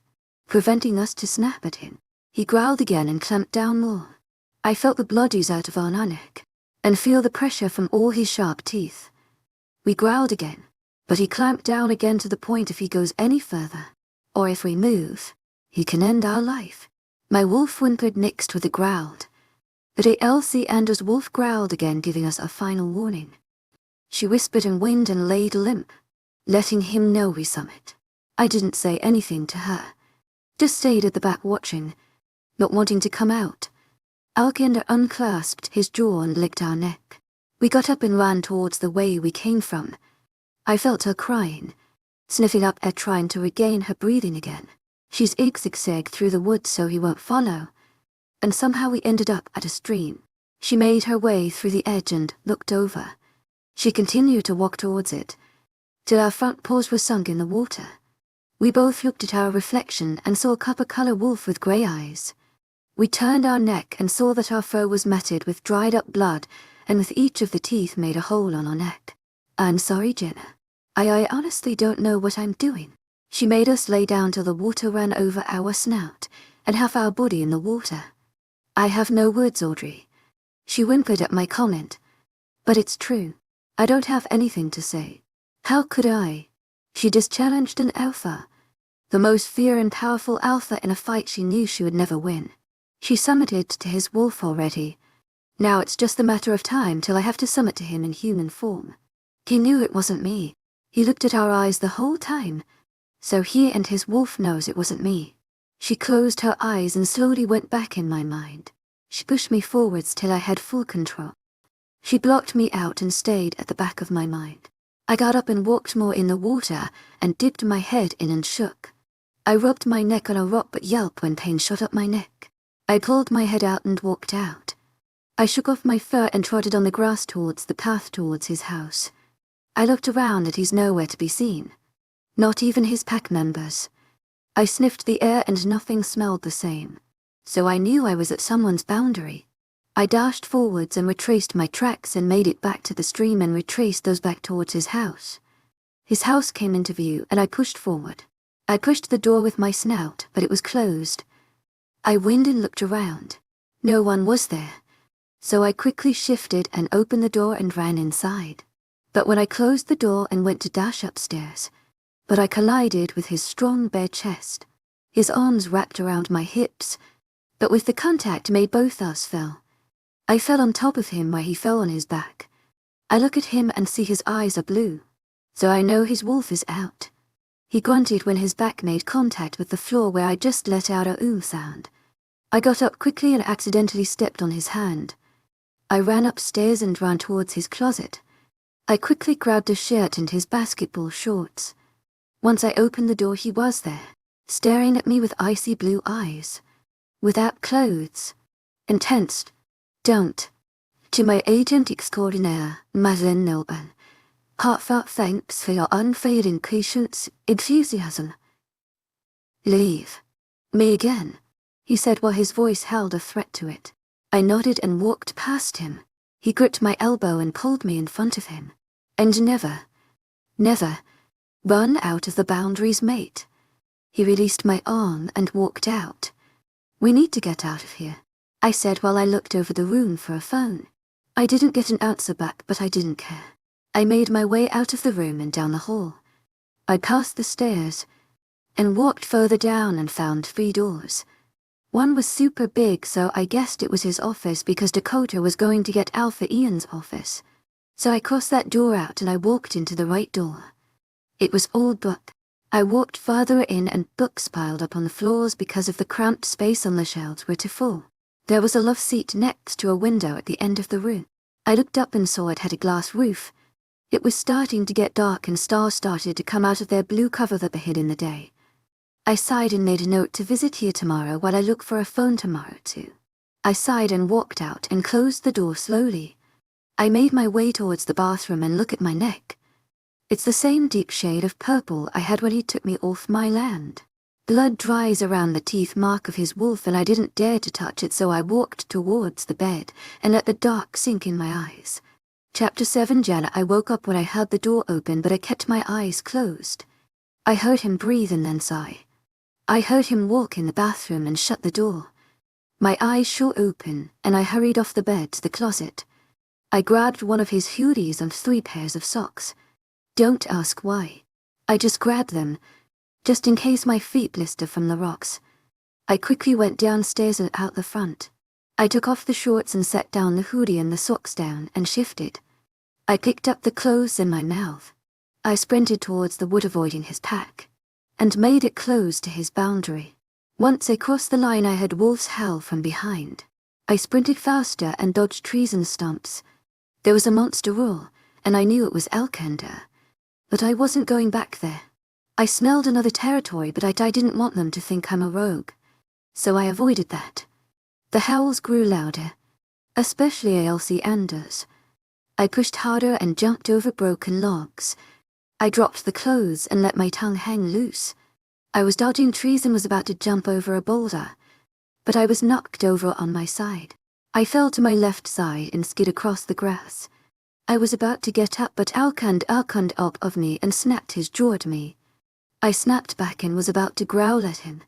preventing us to snap at him. He growled again and clamped down more. I felt the blood ooze out of our neck, and feel the pressure from all his sharp teeth. We growled again, But he clamped down again to the point if he goes any further, or if we move, he can end our life. My wolf whimpered next with a growl. But Elsie Anders' wolf growled again, giving us a final warning. She whispered and whined and laid limp, letting him know we saw it. I didn't say anything to her, just stayed at the back watching, not wanting to come out. Alkinder unclasped his jaw and licked our neck. We got up and ran towards the way we came from. I felt her crying, sniffing up air trying to regain her breathing again. She's zigzagged through the woods so he won't follow, and somehow we ended up at a stream. She made her way through the edge and looked over. She continued to walk towards it, till our front paws were sunk in the water. We both looked at our reflection and saw a copper-color wolf with grey eyes. We turned our neck and saw that our fur was matted with dried-up blood, and with each of the teeth made a hole on our neck. I'm sorry, Jenna. I honestly don't know what I'm doing. She made us lay down till the water ran over our snout, and half our body in the water. I have no words, Audrey. She whimpered at my comment. But it's true. I don't have anything to say. How could I? She just challenged an alpha, the most feared and powerful alpha in a fight she knew she would never win. She summited to his wolf already. Now it's just a matter of time till I have to summit to him in human form. He knew it wasn't me. He looked at our eyes the whole time, so he and his wolf knows it wasn't me. She closed her eyes and slowly went back in my mind. She pushed me forwards till I had full control. She blocked me out and stayed at the back of my mind. I got up and walked more in the water and dipped my head in and shook. I rubbed my neck on a rock but yelped when pain shot up my neck. I pulled my head out and walked out. I shook off my fur and trotted on the grass towards the path towards his house. I looked around and he's nowhere to be seen. Not even his pack members. I sniffed the air and nothing smelled the same. So I knew I was at someone's boundary. I dashed forwards and retraced my tracks and made it back to the stream and retraced those back towards his house. His house came into view and I pushed forward. I pushed the door with my snout, but it was closed. I whined and looked around. No one was there. So I quickly shifted and opened the door and ran inside. But when I closed the door and went to dash upstairs, but I collided with his strong bare chest. His arms wrapped around my hips, but with the contact made both us fell. I fell on top of him where he fell on his back. I look at him and see his eyes are blue, so I know his wolf is out. He grunted when his back made contact with the floor where I just let out a sound. I got up quickly and accidentally stepped on his hand. I ran upstairs and ran towards his closet. I quickly grabbed a shirt and his basketball shorts. Once I opened the door, he was there, staring at me with icy blue eyes. Without clothes. Intense. Don't. To my agent extraordinaire, Madeline Nilban. Heartfelt thanks for your unfailing patience, enthusiasm. Leave. Me again, he said while his voice held a threat to it. I nodded and walked past him. He gripped my elbow and pulled me in front of him. And never, run out of the boundaries, mate. He released my arm and walked out. We need to get out of here, I said while I looked over the room for a phone. I didn't get an answer back, but I didn't care. I made my way out of the room and down the hall. I passed the stairs and walked further down and found 3 doors. One was super big, so I guessed it was his office because Dakota was going to get Alpha.丨's office. So I crossed that door out and I walked into the right door. It was all book. I walked farther in and books piled up on the floors because of the cramped space on the shelves were too full. There was a love seat next to a window at the end of the room. I looked up and saw it had a glass roof. It was starting to get dark and stars started to come out of their blue cover that they hid in the day. I sighed and made a note to visit here tomorrow while I look for a phone tomorrow too. I sighed and walked out and closed the door slowly. I made my way towards the bathroom and look at my neck. It's the same deep shade of purple I had when he took me off my land. Blood dries around the teeth mark of his wolf and I didn't dare to touch it, so I walked towards the bed and let the dark sink in my eyes. Chapter 7. Jana. I woke up when I heard the door open, but I kept my eyes closed. I heard him breathe and then sigh. I heard him walk in the bathroom and shut the door. My eyes shot open and I hurried off the bed to the closet. I grabbed one of his hoodies and 3 pairs of socks. Don't ask why. I just grabbed them, just in case my feet blister from the rocks. I quickly went downstairs and out the front. I took off the shorts and set down the hoodie and the socks down and shifted. I picked up the clothes in my mouth. I sprinted towards the wood, avoiding his pack, and made it close to his boundary. Once I crossed the line, I heard wolves howl from behind. I sprinted faster and dodged trees and stumps. There was a monster roar, and I knew it was Alpha.丨The. But I wasn't going back there. I smelled another territory, but I didn't want them to think I'm a rogue. So I avoided that. The howls grew louder, especially Alpha.丨The's. I pushed harder and jumped over broken logs. I dropped the clothes and let my tongue hang loose. I was dodging trees and was about to jump over a boulder, but I was knocked over on my side. I fell to my left side and skid across the grass. I was about to get up, but Alkand up of me and snapped his jaw at me. I snapped back and was about to growl at him,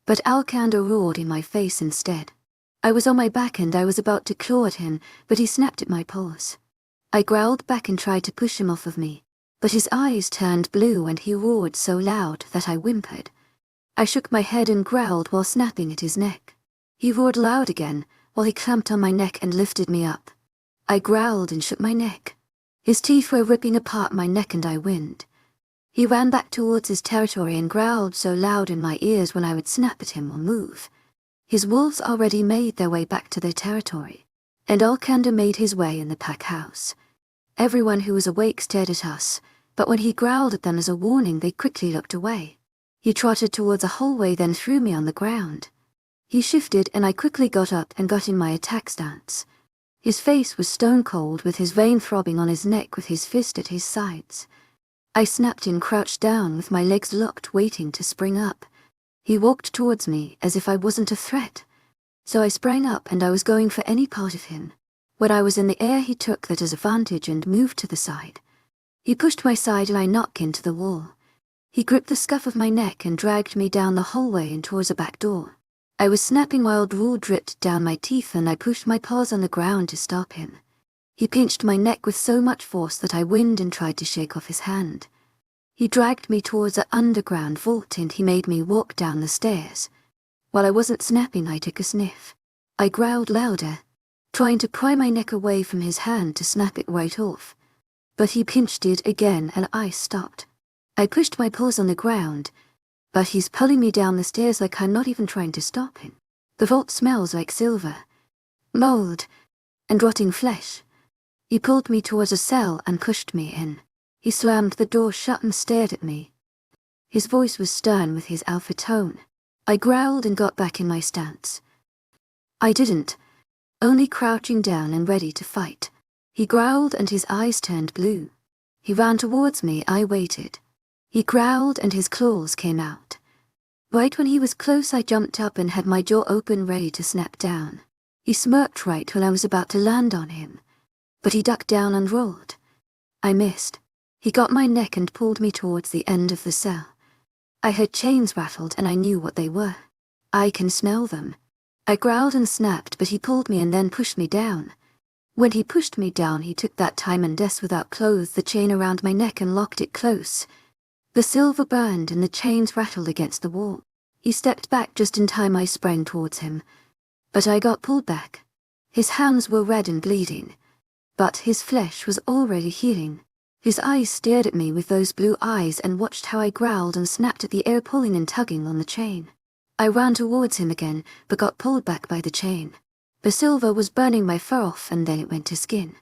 but Alkanda roared in my face instead. I was on my back and I was about to claw at him, but he snapped at my paws. I growled back and tried to push him off of me, but his eyes turned blue and he roared so loud that I whimpered. I shook my head and growled while snapping at his neck. He roared loud again while he clamped on my neck and lifted me up. I growled and shook my neck. His teeth were ripping apart my neck and I whined. He ran back towards his territory and growled so loud in my ears when I would snap at him or move. His wolves already made their way back to their territory, and Alkanda made his way in the pack house. Everyone who was awake stared at us, but when he growled at them as a warning, they quickly looked away. He trotted towards a hallway, then threw me on the ground. He shifted and I quickly got up and got in my attack stance. His face was stone cold, with his vein throbbing on his neck, with his fist at his sides. I snapped and crouched down with my legs locked, waiting to spring up. He walked towards me as if I wasn't a threat. So I sprang up and I was going for any part of him. When I was in the air, he took that as advantage and moved to the side. He pushed my side and I knocked into the wall. He gripped the scuff of my neck and dragged me down the hallway and towards a back door. I was snapping while drool dripped down my teeth and I pushed my paws on the ground to stop him. He pinched my neck with so much force that I whined and tried to shake off his hand. He dragged me towards an underground vault and he made me walk down the stairs. While I wasn't snapping, I took a sniff. I growled louder, trying to pry my neck away from his hand to snap it right off. But he pinched it again and I stopped. I pushed my paws on the ground, but he's pulling me down the stairs like I'm not even trying to stop him. The vault smells like silver, mold, and rotting flesh. He pulled me towards a cell and pushed me in. He slammed the door shut and stared at me. His voice was stern with his alpha tone. I growled and got back in my stance. I didn't, only crouching down and ready to fight. He growled and his eyes turned blue. He ran towards me. I waited. He growled and his claws came out. Right when he was close, I jumped up and had my jaw open, ready to snap down. He smirked right when I was about to land on him, but he ducked down and rolled. I missed. He got my neck and pulled me towards the end of the cell. I heard chains rattled and I knew what they were. I can smell them. I growled and snapped, but he pulled me and then pushed me down. When he pushed me down, he took that time and without clothes the chain around my neck and locked it close. The silver burned and the chains rattled against the wall. He stepped back just in time. I sprang towards him, but I got pulled back. His hands were red and bleeding, but his flesh was already healing. His eyes stared at me with those blue eyes and watched how I growled and snapped at the air, pulling and tugging on the chain. I ran towards him again, but got pulled back by the chain. The silver was burning my fur off and then it went to skin.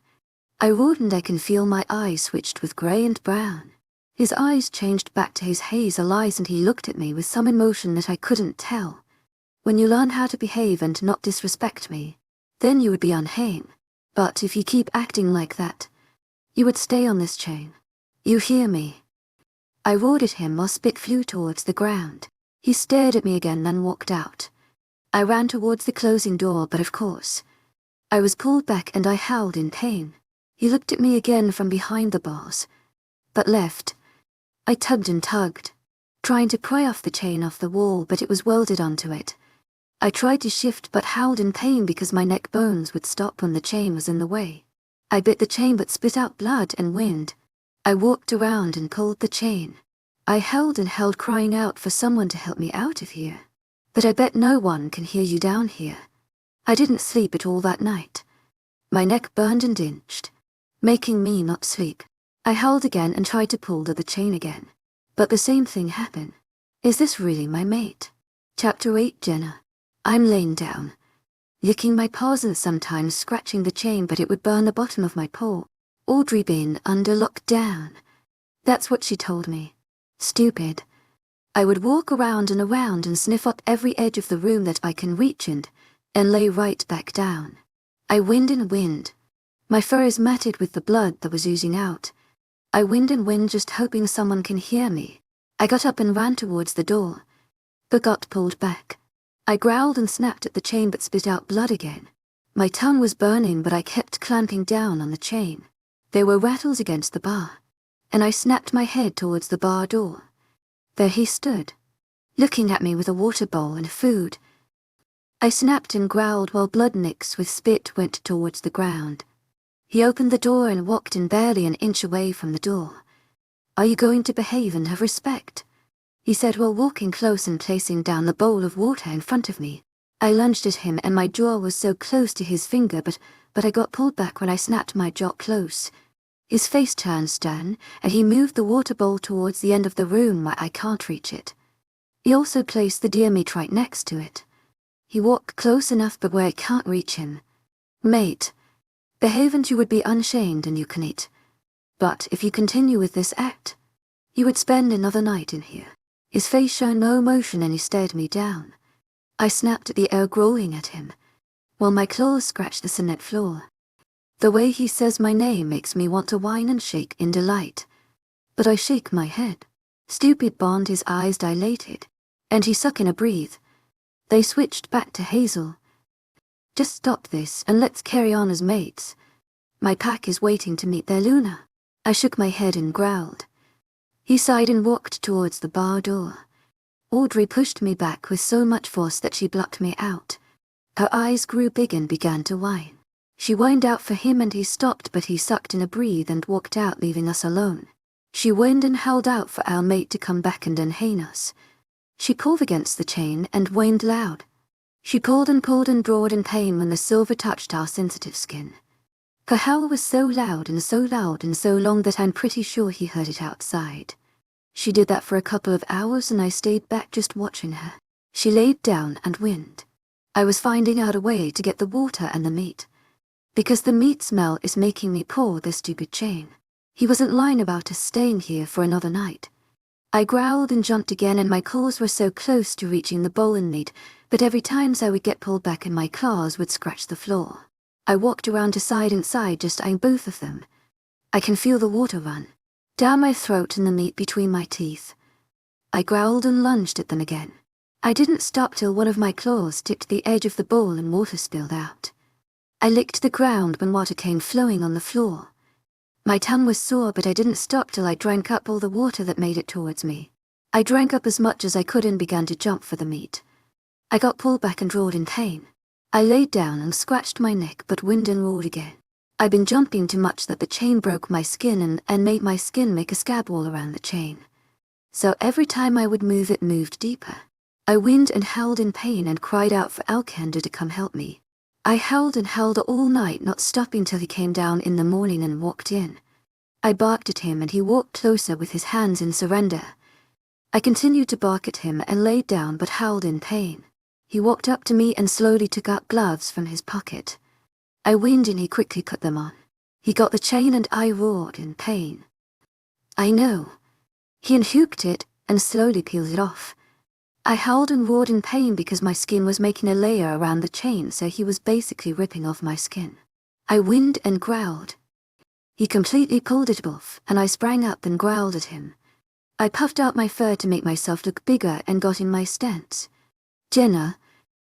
I roared and I can feel my eyes switched with grey and brown. His eyes changed back to his hazel eyes and he looked at me with some emotion that I couldn't tell. When you learn how to behave and not disrespect me, then you would be unhame. But if you keep acting like that, you would stay on this chain. You hear me? I roared at him while spit flew towards the ground. He stared at me again, then walked out. I ran towards the closing door, but of course, I was pulled back and I howled in pain. He looked at me again from behind the bars, but left. I tugged and tugged, trying to pry off the chain off the wall, but it was welded onto it. I tried to shift but howled in pain because my neck bones would stop when the chain was in the way. I bit the chain but spit out blood and whined. I walked around and pulled the chain. I held and held, crying out for someone to help me out of here. But I bet no one can hear you down here. I didn't sleep at all that night. My neck burned and inched, making me not sleep. I held again and tried to pull the chain again. But the same thing happened. Is this really my mate? Chapter 8. Jenna. I'm laying down, licking my paws and sometimes scratching the chain, but it would burn the bottom of my paw. Audrey been under lockdown. That's what she told me. Stupid. I would walk around and sniff up every edge of the room that I can reach and lay right back down. I wind and wind. My fur is matted with the blood that was oozing out. I wind and wind, just hoping someone can hear me. I got up and ran towards the door, but got pulled back. I growled and snapped at the chain but spit out blood again. My tongue was burning, but I kept clamping down on the chain. There were rattles against the bar, and I snapped my head towards the bar door. There he stood, looking at me with a water bowl and food. I snapped and growled while blood mixed with spit went towards the ground. He opened the door and walked in barely an inch away from the door. Are you going to behave and have respect? He said while walking close and placing down the bowl of water in front of me. I lunged at him and my jaw was so close to his finger, but I got pulled back when I snapped my jaw close. His face turned stern, and he moved the water bowl towards the end of the room where I can't reach it. He also placed the deer meat right next to it. He walked close enough but where I can't reach him. Mate, behave and you would be unshamed and you can eat. But if you continue with this act, you would spend another night in here. His face showed no emotion and he stared me down. I snapped at the air, growling at him, while my claws scratched the cement floor. The way he says my name makes me want to whine and shake in delight. But I shake my head. Stupid Bond, his eyes dilated, and he sucked in a breathe. They switched back to Hazel. Just stop this and let's carry on as mates. My pack is waiting to meet their Luna. I shook my head and growled. He sighed and walked towards the bar door. Audrey pushed me back with so much force that she blocked me out. Her eyes grew big and began to whine. She whined out for him and he stopped, but he sucked in a breathe and walked out, leaving us alone. She whined and held out for our mate to come back and enhane us. She pulled against the chain and whined loud. She pulled and drawled in pain when the silver touched our sensitive skin. Her howl was so loud and so long that I'm pretty sure he heard it outside. She did that for a couple of hours and I stayed back just watching her. She laid down and whined. I was finding out a way to get the water and the meat, because the meat smell is making me pull the stupid chain. He wasn't lying about us staying here for another night. I growled and jumped again and my claws were so close to reaching the bowl and meat, but every time I would get pulled back and my claws would scratch the floor. I walked around to side and side, just eyeing both of them. I can feel the water run down my throat and the meat between my teeth. I growled and lunged at them again. I didn't stop till one of my claws tipped the edge of the bowl and water spilled out. I licked the ground when water came flowing on the floor. My tongue was sore, but I didn't stop till I drank up all the water that made it towards me. I drank up as much as I could and began to jump for the meat. I got pulled back and roared in pain. I laid down and scratched my neck but whined and roared again. I'd been jumping too much that the chain broke my skin and made my skin make a scab all around the chain. So every time I would move, it moved deeper. I whined and howled in pain and cried out for Alpha.丨The to come help me. I howled and howled all night, not stopping till he came down in the morning and walked in. I barked at him and he walked closer with his hands in surrender. I continued to bark at him and laid down but howled in pain. He walked up to me and slowly took out gloves from his pocket. I whined and he quickly put them on. He got the chain and I roared in pain. I know. He unhooked it and slowly peeled it off. I howled and roared in pain because my skin was making a layer around the chain, so he was basically ripping off my skin. I whined and growled. He completely pulled it off and I sprang up and growled at him. I puffed out my fur to make myself look bigger and got in my stance. Jenna,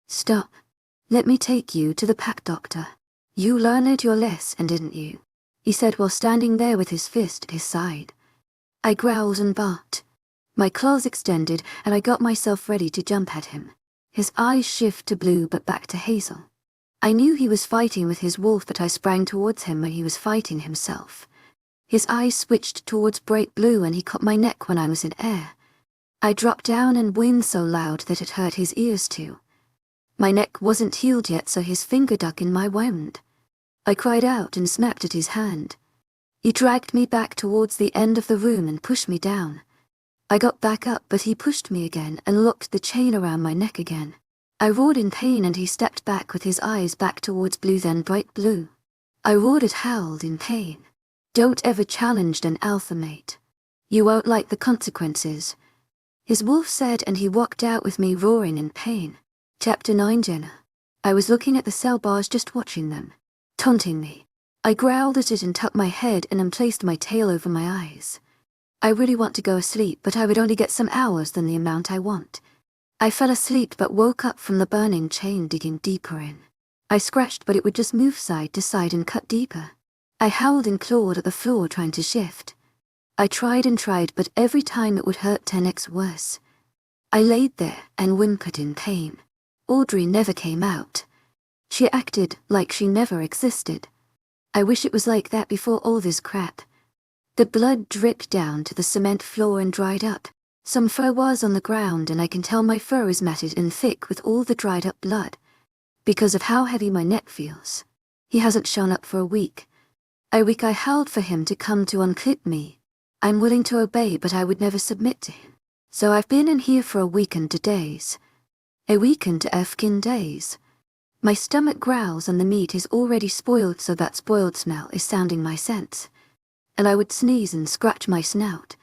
stop. Let me take you to the pack doctor. You learned your lesson, didn't you? He said while standing there with his fist at his side. I growled and barked. My claws extended and I got myself ready to jump at him. His eyes shifted to blue but back to hazel. I knew he was fighting with his wolf, but I sprang towards him when he was fighting himself. His eyes switched towards bright blue and he caught my neck when I was in air. I dropped down and whined so loud that it hurt his ears too. My neck wasn't healed yet, so his finger dug in my wound. I cried out and snapped at his hand. He dragged me back towards the end of the room and pushed me down. I got back up, but he pushed me again and locked the chain around my neck again. I roared in pain and he stepped back with his eyes back towards blue, then bright blue. I roared and howled in pain. Don't ever challenge an alpha mate. You won't like the consequences. His wolf said, and he walked out with me roaring in pain. Chapter 9. Jenna. I was looking at the cell bars, just watching them, taunting me. I growled at it and tucked my head in and placed my tail over my eyes. I really want to go asleep, but I would only get some hours than the amount I want. I fell asleep but woke up from the burning chain digging deeper in. I scratched, but it would just move side to side and cut deeper. I howled and clawed at the floor trying to shift. I tried and tried, but every time it would hurt 10x worse. I laid there and whimpered in pain. Audrey never came out. She acted like she never existed. I wish it was like that before all this crap. The blood dripped down to the cement floor and dried up. Some fur was on the ground, and I can tell my fur is matted and thick with all the dried up blood, because of how heavy my neck feels. He hasn't shown up for a week. I howled for him to come to unclip me. I'm willing to obey, but I would never submit to him. So I've been in here for a week and 2 days. A week and 2 days. My stomach growls and the meat is already spoiled, so that spoiled smell is sounding my sense. And I would sneeze and scratch my snout.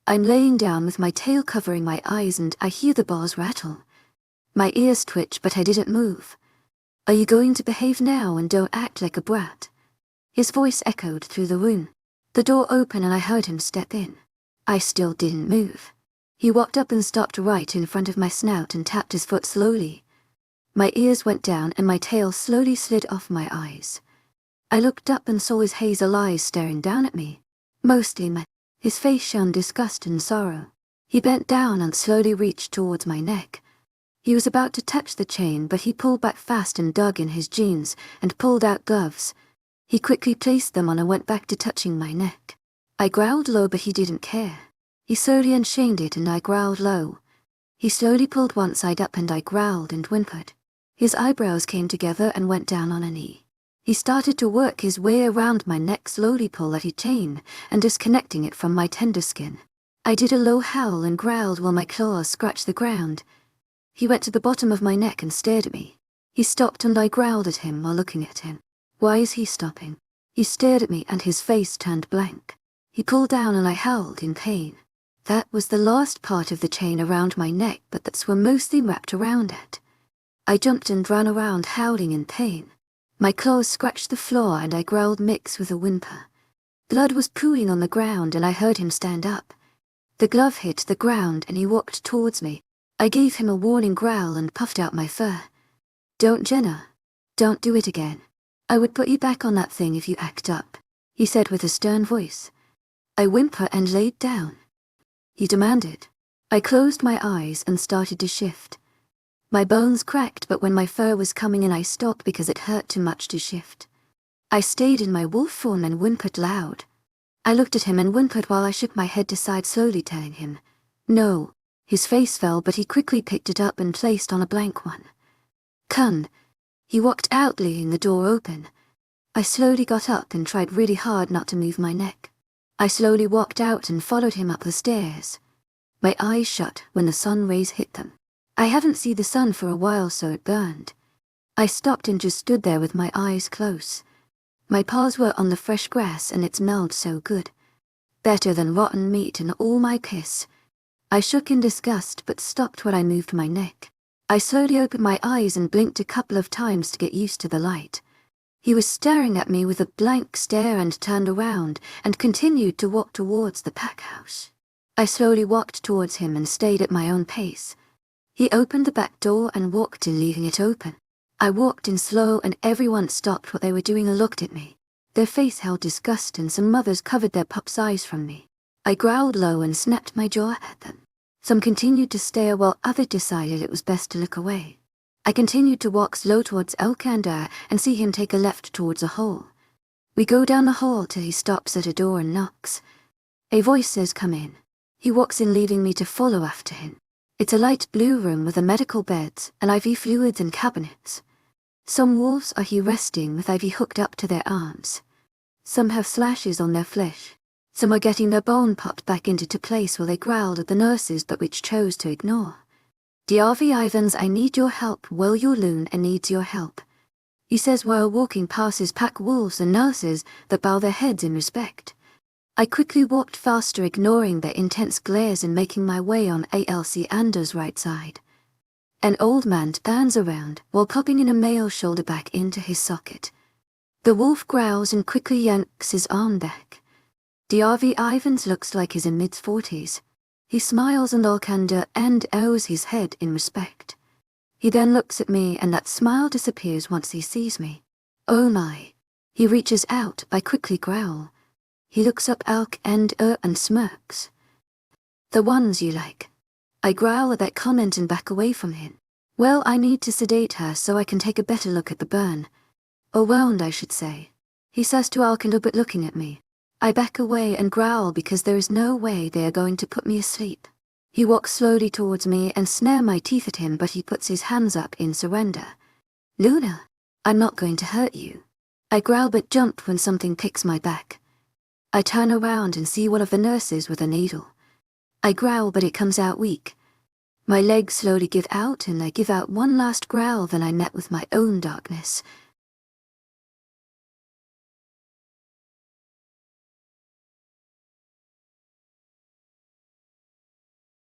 I'm laying down with my tail covering my eyes and I hear the bars rattle. My ears twitch, but I didn't move. Are you going to behave now and don't act like a brat? His voice echoed through the room. The door opened and I heard him step in. I still didn't move. He walked up and stopped right in front of my snout and tapped his foot slowly. My ears went down and my tail slowly slid off my eyes. I looked up and saw his hazel eyes staring down at me. Mostly his face shone disgust and sorrow. He bent down and slowly reached towards my neck. He was about to touch the chain, but he pulled back fast and dug in his jeans and pulled out gloves. He quickly placed them on and went back to touching my neck. I growled low, but he didn't care. He slowly unchained it and I growled low. He slowly pulled one side up and I growled and whimpered. His eyebrows came together and went down on a knee. He started to work his way around my neck, slowly pull at his chain and disconnecting it from my tender skin. I did a low howl and growled while my claws scratched the ground. He went to the bottom of my neck and stared at me. He stopped and I growled at him while looking at him. Why is he stopping? He stared at me and his face turned blank. He pulled down and I howled in pain. That was the last part of the chain around my neck, but that's were mostly wrapped around it. I jumped and ran around howling in pain. My claws scratched the floor and I growled mixed with a whimper. Blood was pooing on the ground and I heard him stand up. The glove hit the ground and he walked towards me. I gave him a warning growl and puffed out my fur. Don't, Jenna. Don't do it again. I would put you back on that thing if you act up, he said with a stern voice. I whimpered and laid down. He demanded. I closed my eyes and started to shift. My bones cracked, but when my fur was coming in I stopped because it hurt too much to shift. I stayed in my wolf form and whimpered loud. I looked at him and whimpered while I shook my head to side, slowly telling him, no. His face fell, but he quickly picked it up and placed on a blank one. Kun. He walked out, leaving the door open. I slowly got up and tried really hard not to move my neck. I slowly walked out and followed him up the stairs. My eyes shut when the sun rays hit them. I haven't seen the sun for a while, so it burned. I stopped and just stood there with my eyes closed. My paws were on the fresh grass and it smelled so good. Better than rotten meat and all my piss. I shook in disgust but stopped when I moved my neck. I slowly opened my eyes and blinked a couple of times to get used to the light. He was staring at me with a blank stare and turned around and continued to walk towards the pack house. I slowly walked towards him and stayed at my own pace. He opened the back door and walked in, leaving it open. I walked in slow and everyone stopped what they were doing and looked at me. Their face held disgust and some mothers covered their pups' eyes from me. I growled low and snapped my jaw at them. Some continued to stare while others decided it was best to look away. I continued to walk slow towards Alpha.丨The and see him take a left towards a hole. We go down the hall till he stops at a door and knocks. A voice says, "Come in." He walks in, leaving me to follow after him. It's a light blue room with a medical beds and IV fluids and cabinets. Some wolves are here resting with IV hooked up to their arms. Some have slashes on their flesh. Some are getting their bone popped back into place while they growled at the nurses but which chose to ignore. "D'Arvey Ivans, I need your help. Well, your loon and needs your help," he says while walking past his pack wolves and nurses that bow their heads in respect. I quickly walked faster, ignoring their intense glares and making my way on ALC Anders' right side. An old man stands around while popping in a male shoulder back into his socket. The wolf growls and quickly yanks his arm back. D'Arvey Ivans looks like he's in mid-40s. He smiles in all candor and bows his head in respect. He then looks at me and that smile disappears once he sees me. Oh my. He reaches out, I quickly growl. He looks up Alk and smirks. "The ones you like." I growl at that comment and back away from him. Well, I need to sedate her so I can take a better look at the burn. Or wound, I should say. He says to Alk but looking at me. I back away and growl because there is no way they are going to put me asleep. He walks slowly towards me and snare my teeth at him, but he puts his hands up in surrender. "Luna, I'm not going to hurt you." I growl but jump when something picks my back. I turn around and see one of the nurses with a needle. I growl but it comes out weak. My legs slowly give out and I give out one last growl, then I met with my own darkness.